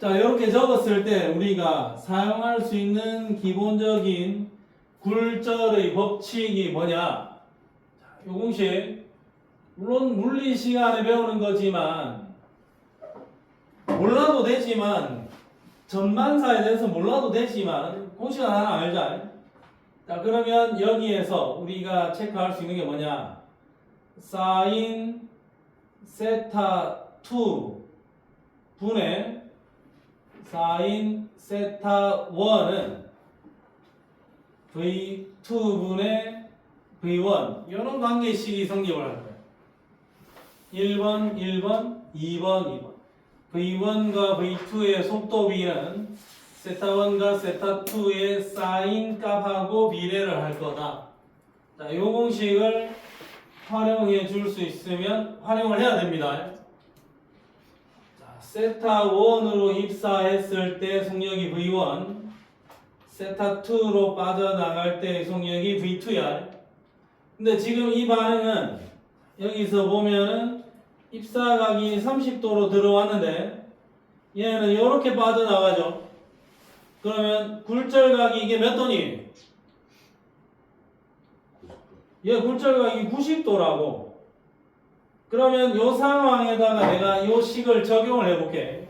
자, 이렇게 적었을 때 우리가 사용할 수 있는 기본적인 굴절의 법칙이 뭐냐? 자, 요 공식 물론 물리 시간에 배우는 거지만 몰라도 되지만 전반사에 대해서 몰라도 되지만 공식은 하나 알자. 자, 그러면 여기에서 우리가 체크할 수 있는 게 뭐냐? 사인 세타 2 분의 사인 세타 1은 V2분의 V1 이런 관계식이 성립을 할 거예요. 1번, 1번, 2번, 2번. V1과 V2의 속도 비는 세타 1과 세타 2의 사인 값하고 비례를 할 거다. 자, 이 공식을 활용해 줄 수 있으면 활용을 해야 됩니다. 자, 세타 1으로 입사했을 때 속력이 V1, 세타 2로 빠져나갈 때 속력이 V2야. 근데 지금 이 반응은 여기서 보면은 입사각이 30도로 들어왔는데 얘는 이렇게 빠져나가죠. 그러면 굴절각이 이게 몇 도니? 얘 굴절각이 90도라고. 그러면 이 상황에다가 내가 이 식을 적용을 해볼게.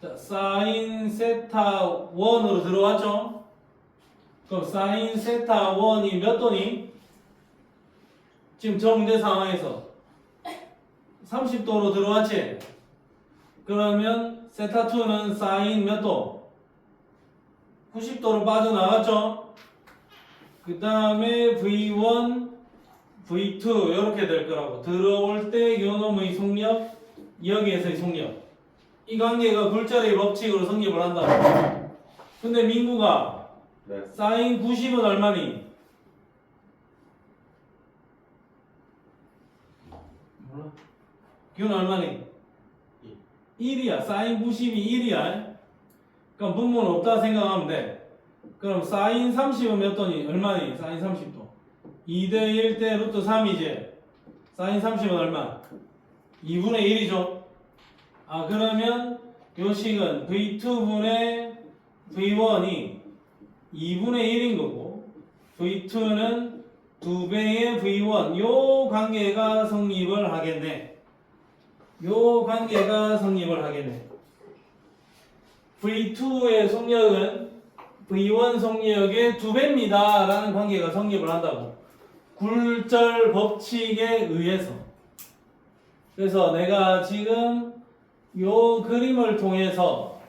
자, 사인 세타 1으로 들어왔죠? 그럼 사인 세타 1이 몇 도니? 지금 저 문제 상황에서 30도로 들어왔지? 그러면 세타 2는 사인 몇 도? 90도로 빠져나갔죠? 그 다음에 V1, V2 이렇게 될 거라고. 들어올 때 요놈의 속력, 여기에서의 속력. 이 관계가 굴절의 법칙으로 성립을 한다. 근데 민구가 네. 사인 90은 얼마니? 몰라. 기운 얼마니? 1이야. 사인 90이 1이야. 그럼 분모는 없다 생각하면 돼. 그럼 사인 30은 몇 도니? 얼마니? 사인 30도. 2대 1대 루트 3이지. 사인 30은 얼마? 2분의 1이죠. 아, 그러면 요 식은 V2분의 V1이 2분의 1인 거고 V2는 2배의 V1 요 관계가 성립을 하겠네. 요 관계가 성립을 하겠네. V2의 속력은 V1 속력의 2배입니다 라는 관계가 성립을 한다고. 굴절 법칙에 의해서. 그래서 내가 지금 요 그림을 통해서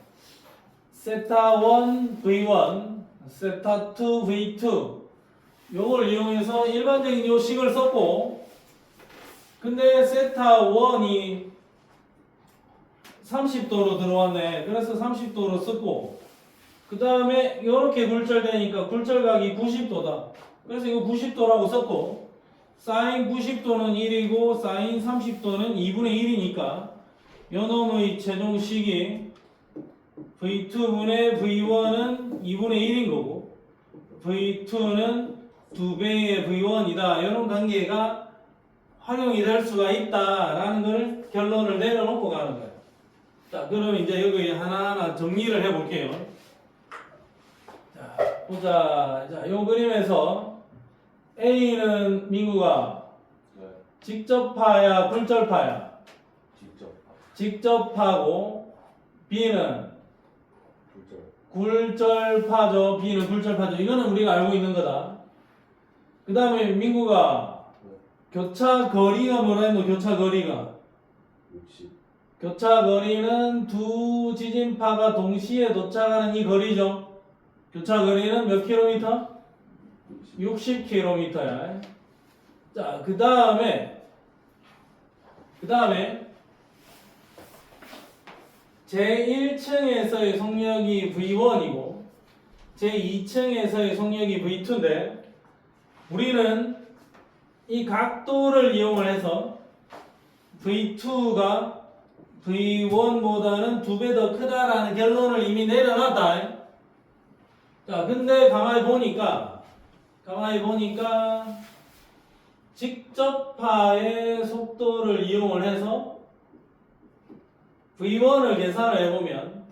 세타 1 V1, 세타 2 V2 요걸 이용해서 일반적인 요 식을 썼고, 근데 세타 1이 30도로 들어왔네. 그래서 30도로 썼고, 그 다음에 이렇게 굴절되니까 굴절각이 90도다. 그래서 이거 90도라고 썼고, 사인 90도는 1이고 사인 30도는 2분의 1이니까 요놈의 최종식이 V2분의 V1은 2분의 1인 거고 V2는 2배의 V1이다. 이런 관계가 활용이 될 수가 있다라는 걸 결론을 내려놓고 가는 거예요. 자, 그럼 이제 여기 하나하나 정리를 해볼게요. 자, 보자. 자, 요 그림에서 A는 민구가 네. 직접파야, 굴절파야? 직접. 직접파고, B는 불절. 굴절파죠. B는 굴절파죠. 이거는 우리가 알고 있는 거다. 그 다음에 민구가 교차 거리가 뭐라 했노? 교차 거리가 60. 교차 거리는 두 지진파가 동시에 도착하는 이 거리죠. 교차 거리는 몇 킬로미터? 60km야. 자, 그 다음에 제1층에서의 속력이 V1이고 제2층에서의 속력이 V2인데 우리는 이 각도를 이용을 해서 V2가 V1보다는 2배 더 크다라는 결론을 이미 내려놨다. 자, 근데 가만히 보니까 직접파의 속도를 이용을 해서 V1을 계산을 해보면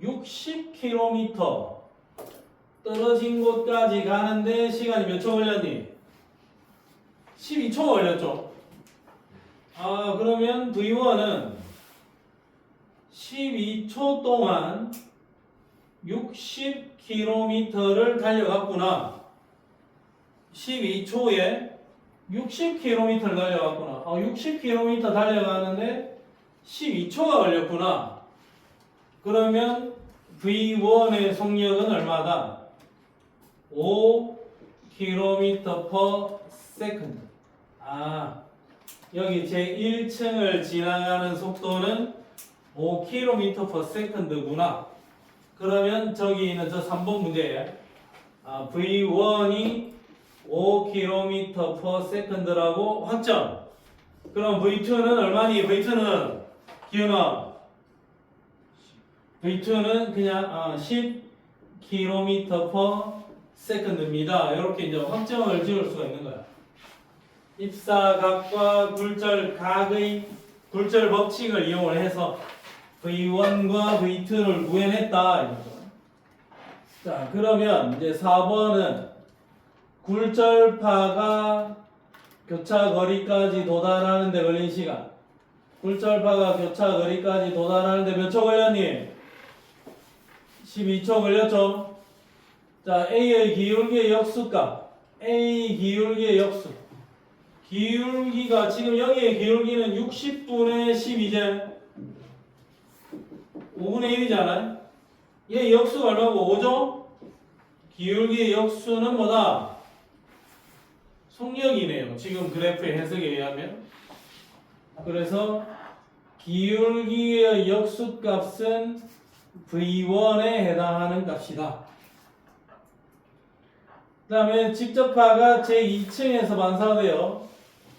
60km 떨어진 곳까지 가는데 시간이 몇 초 걸렸니? 12초 걸렸죠. 아, 그러면 V1은 12초 동안 60km를 달려갔구나. 12초에 60km를 달려갔구나. 60km 달려가는데 12초가 걸렸구나. 그러면 V1의 속력은 얼마다? 5km per second. 아, 여기 제1층을 지나가는 속도는 5km per second구나. 그러면 저기 있는 저 3번 문제에 V1이 5km per second라고 확정. 그럼 V2는 얼마니? V2는 기훈아, V2는 그냥 10km per second입니다. 이렇게 이제 확정을 지을 수가 있는 거야. 입사각과 굴절각의 굴절 법칙을 이용을 해서 V1과 V2를 구해냈다. 이거죠. 자, 그러면 이제 4번은 굴절파가 교차 거리까지 도달하는 데 걸린 시간. 굴절파가 교차 거리까지 도달하는 데 몇 초 걸렸니? 12초 걸렸죠? 자, A의 기울기의 역수값. A 기울기의 역수. 기울기가 지금 여기의 기울기는 60분의 12제 5분의 1이잖아요. 얘 역수가 얼마고? 5죠? 기울기의 역수는 뭐다? 속력이네요. 지금 그래프의 해석에 의하면. 그래서 기울기의 역수값은 V1에 해당하는 값이다. 그 다음에 직접파가 제2층에서 반사되어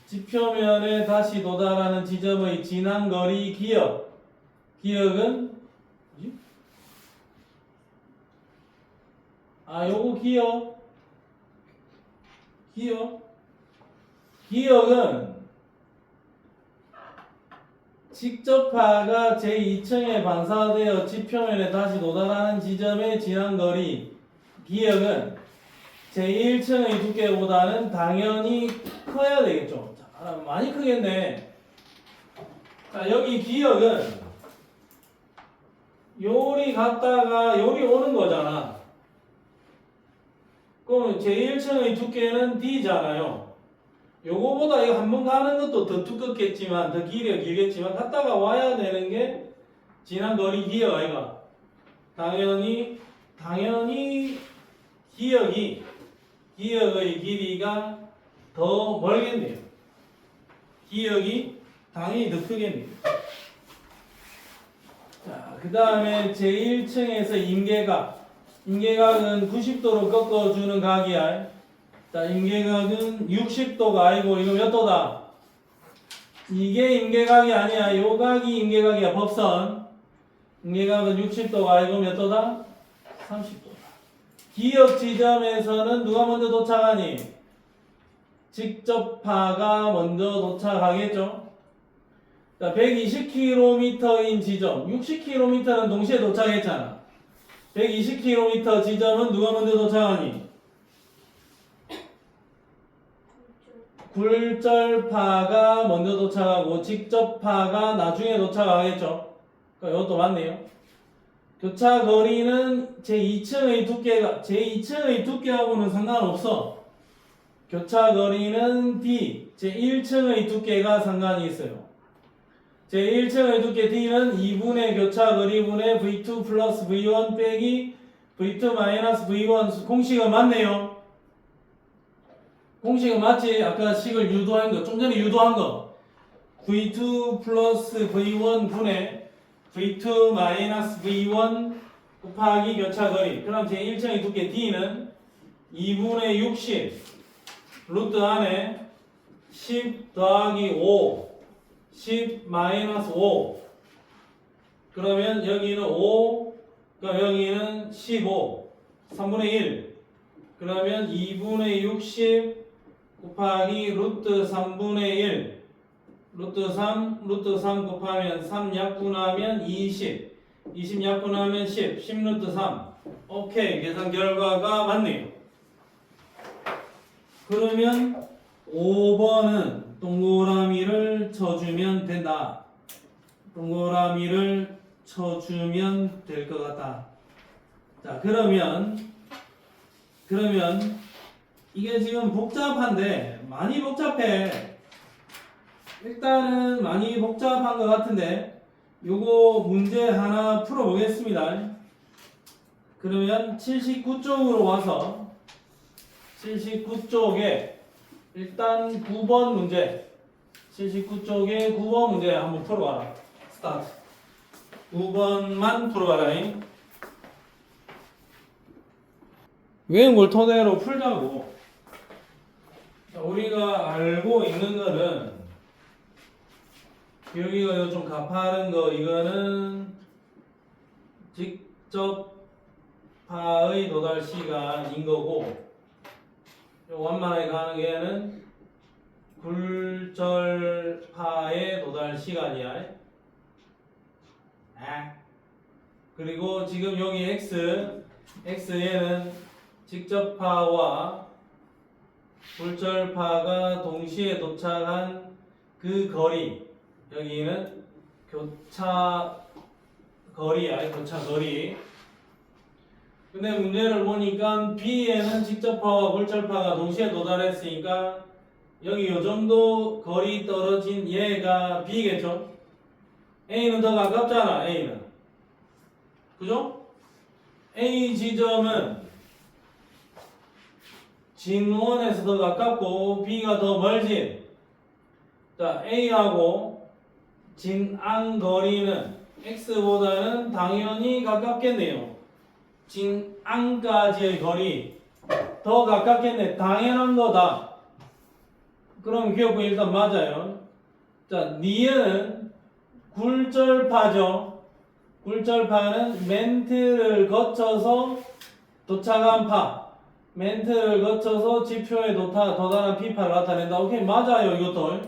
지표면에 다시 도달하는 지점의 진항거리 기역. 기역은 뭐지? 요거 기역은 직접파가 제2층에 반사되어 지표면에 다시 도달하는 지점의 진항거리 기역은 제1층의 두께보다는 당연히 커야 되겠죠. 자, 많이 크겠네. 자, 여기 기역은 요리 갔다가 요리 오는 거잖아. 그럼 제1층의 두께는 D잖아요. 요거보다 이거 한 번 가는 것도 더 두껍겠지만 더 길겠지만 갔다가 와야 되는 게 지난 거리 기억 아이가. 당연히 기억의 길이가 더 멀겠네요. 기억이 당연히 더 크겠네요. 자, 그 다음에 제1층에서 임계각은 90도로 꺾어주는 각이야. 자, 임계각은 60도가 아니고 이거 몇 도다? 이게 임계각이 아니야. 요 각이 임계각이야. 법선. 임계각은 60도가 아니고 몇 도다? 30도다. 기억 지점에서는 누가 먼저 도착하니? 직접파가 먼저 도착하겠죠? 자, 120km인 지점, 60km는 동시에 도착했잖아. 120km 지점은 누가 먼저 도착하니? 굴절파가 먼저 도착하고 직접파가 나중에 도착하겠죠. 그러니까 이것도 맞네요. 교차 거리는 제2층의 두께하고는 상관없어. 교차 거리는 D, 제1층의 두께가 상관이 있어요. 제1층의 두께 D는 2분의 교차 거리분의 V2 플러스 V1 빼기 V2 마이너스 V1 공식은 맞네요. 공식은 맞지? 아까 식을 유도한 거, 좀 전에 유도한 거. V2 플러스 V1 분의 V2 마이너스 V1 곱하기 교차거리. 그럼 제1층의 두께 D는 2분의 60 루트 안에 10 더하기 5 10 마이너스 5 그러면 여기는 5 그럼 여기는 15 3분의 1 그러면 2분의 60 곱하기 루트 3분의 1 루트 3 곱하면 3 약분하면 20 약분하면 10 루트 3 오케이 계산 결과가 맞네요. 그러면 5번은 동그라미를 쳐주면 된다. 동그라미를 쳐주면 될 것 같다. 자 그러면 이게 지금 복잡한데 많이 복잡해. 일단은 많이 복잡한 것 같은데 요거 문제 하나 풀어보겠습니다. 그러면 79쪽으로 와서 79쪽에 일단 9번 문제 79쪽에 9번 문제 한번 풀어봐라. 스타트. 9번만 풀어봐라. 외운 걸 토대로 풀자고. 우리가 알고 있는 거는 여기가 좀 가파른 거 이거는 직접파의 도달 시간인 거고 요 완만하게 가는 게는 굴절파의 도달 시간이야. 그리고 지금 여기 x에는 직접파와 굴절파가 동시에 도착한 그 거리 여기는 교차 거리야. 교차 거리. 근데 문제를 보니까 B에는 직접파와 굴절파가 동시에 도달했으니까 여기 요 정도 거리 떨어진 얘가 B겠죠? A는 더 가깝잖아. A는 그죠? A 지점은 진원에서 더 가깝고 B가 더 멀지. 자, A하고 진안 거리는 X보다는 당연히 가깝겠네요. 진안까지의 거리 더 가깝겠네. 당연한 거다. 그럼 기억부 일단 맞아요. 자, 니은은 굴절파죠. 굴절파는 멘트를 거쳐서 도착한 파. 멘트를 거쳐서 지표에 도달한 P파를 나타낸다. 오케이, 맞아요, 이것도.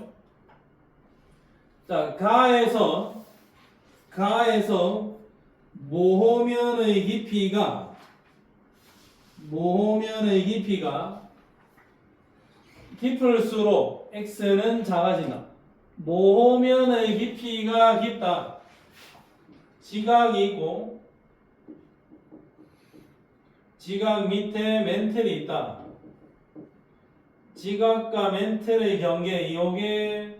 자, 가에서 모호면의 깊이가 깊을수록 x는 작아진다. 모호면의 깊이가 깊다. 지각이 있고 지각 밑에 멘틀이 있다. 지각과 멘틀의 경계 요게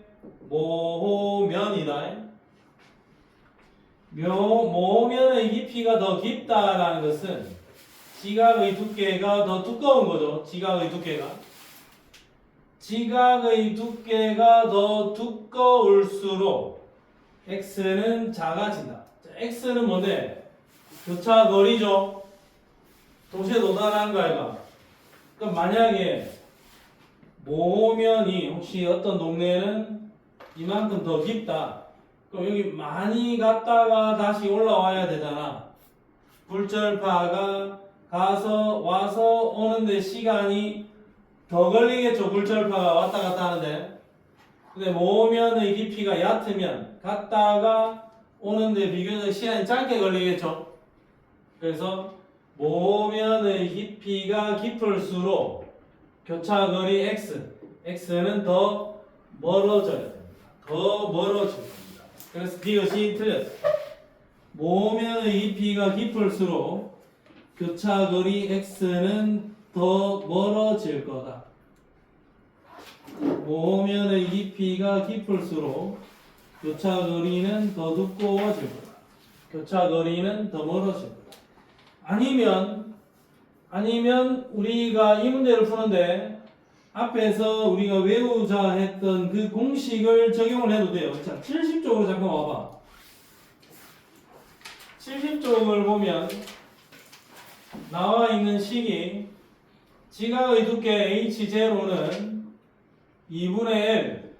모호면이다. 모호면의 깊이가 더 깊다라는 것은 지각의 두께가 더 두꺼운 거죠. 지각의 두께가 더 두꺼울수록 x는 작아진다. 자, x는 뭔데? 교차 거리죠. 동시에 도달하는 거 아이가? 그럼 만약에 모면이 혹시 어떤 동네는 이만큼 더 깊다. 그럼 여기 많이 갔다가 다시 올라와야 되잖아. 불철파가 와서 오는데 시간이 더 걸리겠죠. 불철파가 왔다 갔다 하는데. 근데 모면의 깊이가 얕으면 갔다가 오는데 비교적 시간이 짧게 걸리겠죠. 그래서 모면의 깊이가 깊을수록 교차거리 x는 더 멀어져야 됩니다. 더 멀어질 겁니다. 그래서 이것이 틀렸어요. 모면의 깊이가 깊을수록 교차거리 x는 더 멀어질 거다. 모면의 깊이가 깊을수록 교차거리는 더 두꺼워질 거다. 교차거리는 더 멀어질 거다. 아니면 우리가 이 문제를 푸는데 앞에서 우리가 외우자 했던 그 공식을 적용을 해도 돼요. 자, 70쪽으로 잠깐 와봐. 70쪽을 보면 나와 있는 식이 지각의 두께 H0는 2분의 L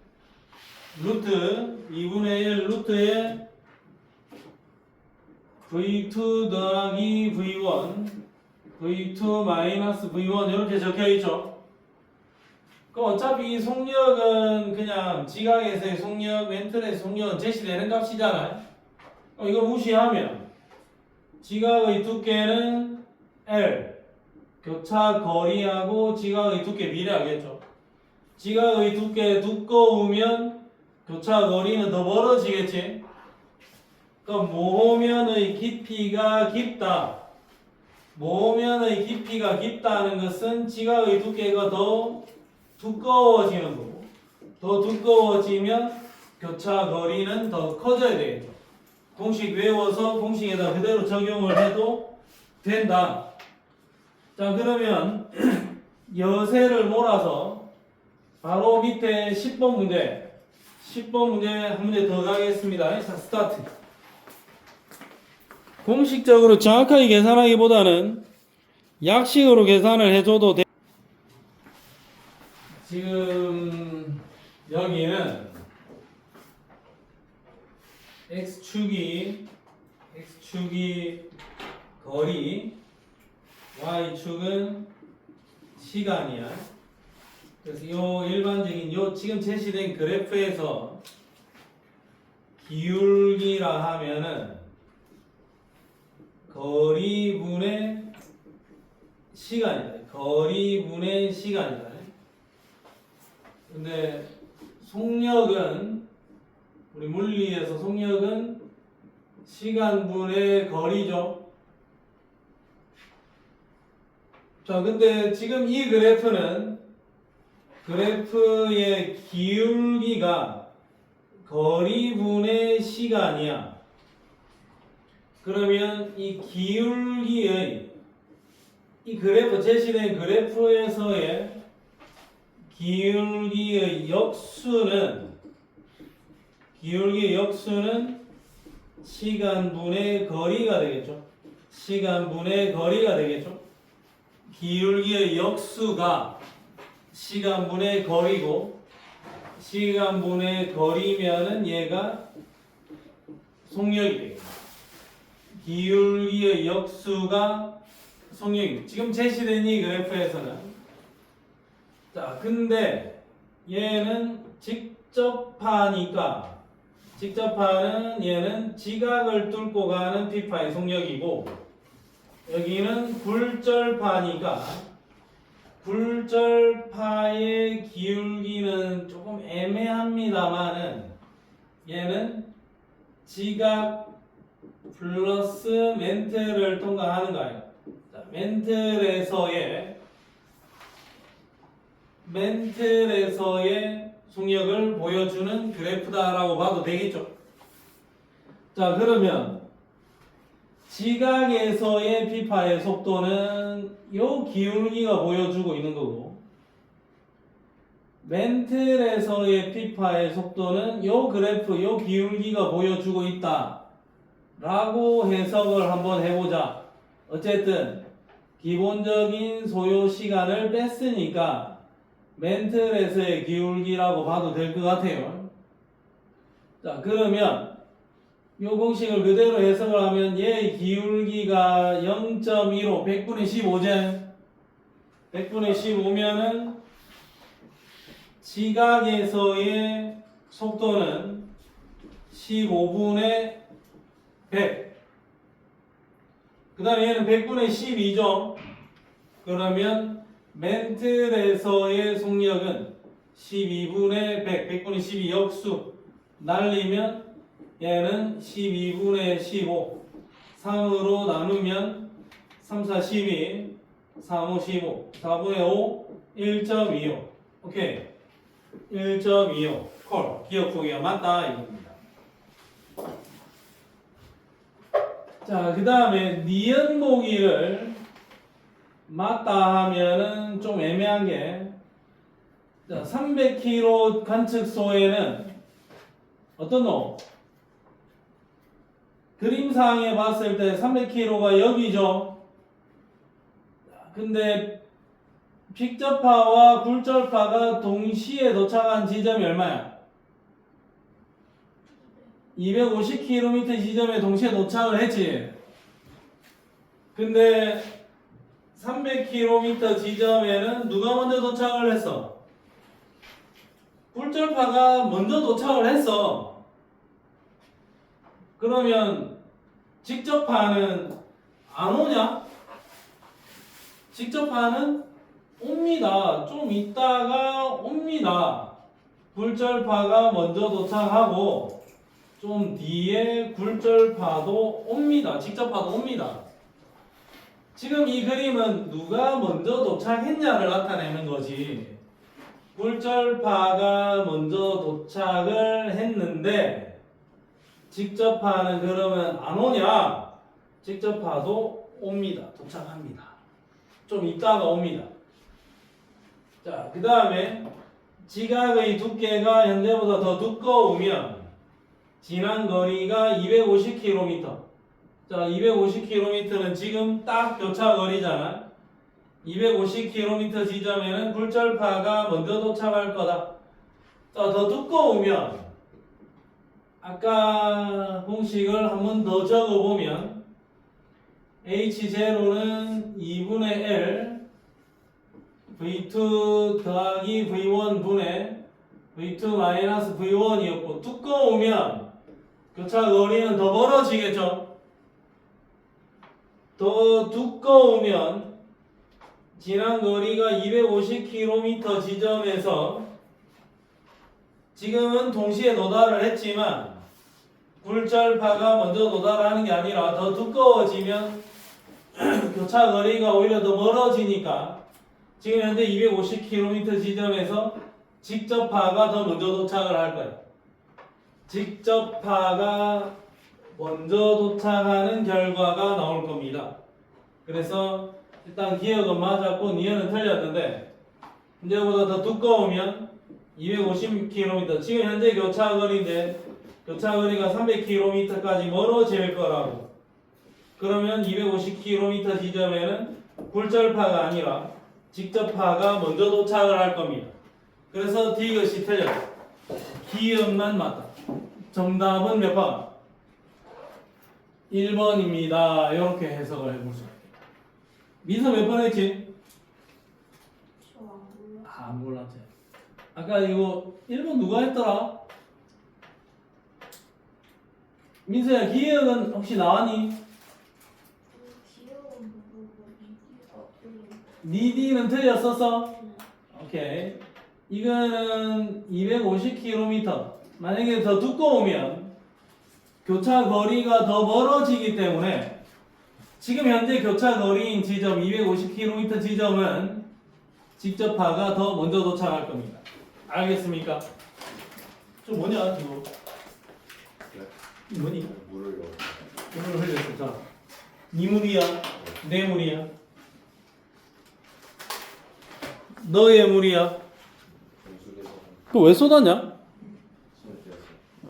루트에 V2 더하기 V1 V2 마이너스 V1 이렇게 적혀있죠. 그럼 어차피 이 속력은 그냥 지각에서의 속력, 멘틀의 속력은 제시되는 값이잖아요. 이거 무시하면 지각의 두께는 L 교차 거리하고 지각의 두께 비례하겠죠. 지각의 두께 두꺼우면 교차 거리는 더 멀어지겠지. 그럼 모면의 깊이가 깊다. 모면의 깊이가 깊다는 것은 지각의 두께가 더 두꺼워지는 거고, 더 두꺼워지면 교차 거리는 더 커져야 되겠죠. 공식 외워서 공식에다 그대로 적용을 해도 된다. 자, 그러면 여세를 몰아서 바로 밑에 10번 문제 한 문제 더 가겠습니다. 자, 스타트. 공식적으로 정확하게 계산하기보다는 약식으로 계산을 해줘도 돼. 지금 여기는 x축이 거리, y축은 시간이야. 그래서 요 일반적인 지금 제시된 그래프에서 기울기라 하면은 거리분의 시간이다. 거리분의 시간이다. 근데 속력은 우리 물리에서 속력은 시간분의 거리죠. 자, 근데 지금 이 그래프의 기울기가 거리분의 시간이야. 그러면 이 기울기의 이 그래프 제시된 그래프에서의 기울기의 역수는 시간분의 거리가 되겠죠. 시간분의 거리가 되겠죠. 기울기의 역수가 시간분의 거리고, 시간분의 거리면은 얘가 속력이 되겠죠. 기울기의 역수가 속력이. 지금 제시된 이 그래프에서는 자, 근데 얘는 직접파는 얘는 지각을 뚫고 가는 피파의 속력이고, 여기는 굴절파니까 굴절파의 기울기는 조금 애매합니다만은 얘는 지각 플러스 멘틀을 통과하는 거예요. 자, 멘틀에서의 멘틀에서의 속력을 보여주는 그래프다라고 봐도 되겠죠. 자, 그러면 지각에서의 피파의 속도는 요 기울기가 보여주고 있는 거고, 멘틀에서의 피파의 속도는 요 그래프, 요 기울기가 보여주고 있다 라고 해석을 한번 해보자. 어쨌든 기본적인 소요 시간을 뺐으니까 멘틀에서의 기울기라고 봐도 될 것 같아요. 자, 그러면 요 공식을 그대로 해석을 하면 얘의 기울기가 0.15, 100분의 15제 100분의 15면은 지각에서의 속도는 15분의 100. 그 다음에 얘는 100분의 12죠. 그러면 멘틀에서의 속력은 12분의 100, 100분의 12 역수 날리면 얘는 12분의 15, 3으로 나누면 3, 4, 12, 3, 5, 15, 4분의 5, 1.25. 오케이. 1.25. 콜. 기억 보기가 맞다. 이겁니다. 자, 그 다음에 니은 보기를 맞다 하면은 좀 애매한 게, 300km 관측소에는 어떤 놈? 그림상에 봤을 때 300km가 여기죠. 근데 픽저파와 굴절파가 동시에 도착한 지점이 얼마야? 250km 지점에 동시에 도착을 했지. 근데 300km 지점에는 누가 먼저 도착을 했어? 굴절파가 먼저 도착을 했어. 그러면 직접파는 안 오냐? 직접파는 옵니다. 좀 있다가 옵니다. 굴절파가 먼저 도착하고 좀 뒤에 굴절파도 옵니다. 직접파도 옵니다. 지금 이 그림은 누가 먼저 도착했냐를 나타내는 거지. 굴절파가 먼저 도착을 했는데 직접파는 그러면 안 오냐? 직접파도 옵니다. 도착합니다. 좀 있다가 옵니다. 자, 그 다음에 지각의 두께가 현재보다 더 두꺼우면 지난 거리가 250km. 자, 250km는 지금 딱 교차 거리잖아. 250km 지점에는 굴절파가 먼저 도착할 거다. 자, 더 두꺼우면 아까 공식을 한 번 더 적어보면 H0는 2분의 L V2 더하기 V1 분의 V2 마이너스 V1이었고, 두꺼우면 교차 거리는 더 멀어지겠죠. 더 두꺼우면 지난 거리가 250km 지점에서 지금은 동시에 도달을 했지만 굴절파가 먼저 도달하는 게 아니라 더 두꺼워지면 교차 거리가 오히려 더 멀어지니까 지금 현재 250km 지점에서 직접파가 더 먼저 도착을 할 거예요. 직접파가 먼저 도착하는 결과가 나올 겁니다. 그래서 일단 기억은 맞았고 니은은 틀렸는데 현재보다 더 두꺼우면 250km, 지금 현재 교차거리인데 교차거리가 300km까지 멀어질 거라고. 그러면 250km 지점에는 굴절파가 아니라 직접파가 먼저 도착을 할 겁니다. 그래서 D것이 틀렸다. 기억만 맞다. 정답은 몇 번? 1번입니다. 이렇게 해석을 해볼 수 있겠다. 민서 몇 번 했지? 안 몰랐지. 아까 이거 1번 누가 했더라? 민서야, 기억은 혹시 나왔니? 니디는 틀렸었어? 오케이. 이거는 250km. 만약에 더 두꺼우면 교차 거리가 더 멀어지기 때문에 지금 현재 교차 거리인 지점 250km 지점은 직접파가 더 먼저 도착할 겁니다. 알겠습니까? 좀 뭐냐 이거? 이 뭐니? 물을 넣어. 물을 흘렸어. 자, 니 물이야? 내 물이야? 너의 물이야? 정수기에서 그거 왜 쏟았냐?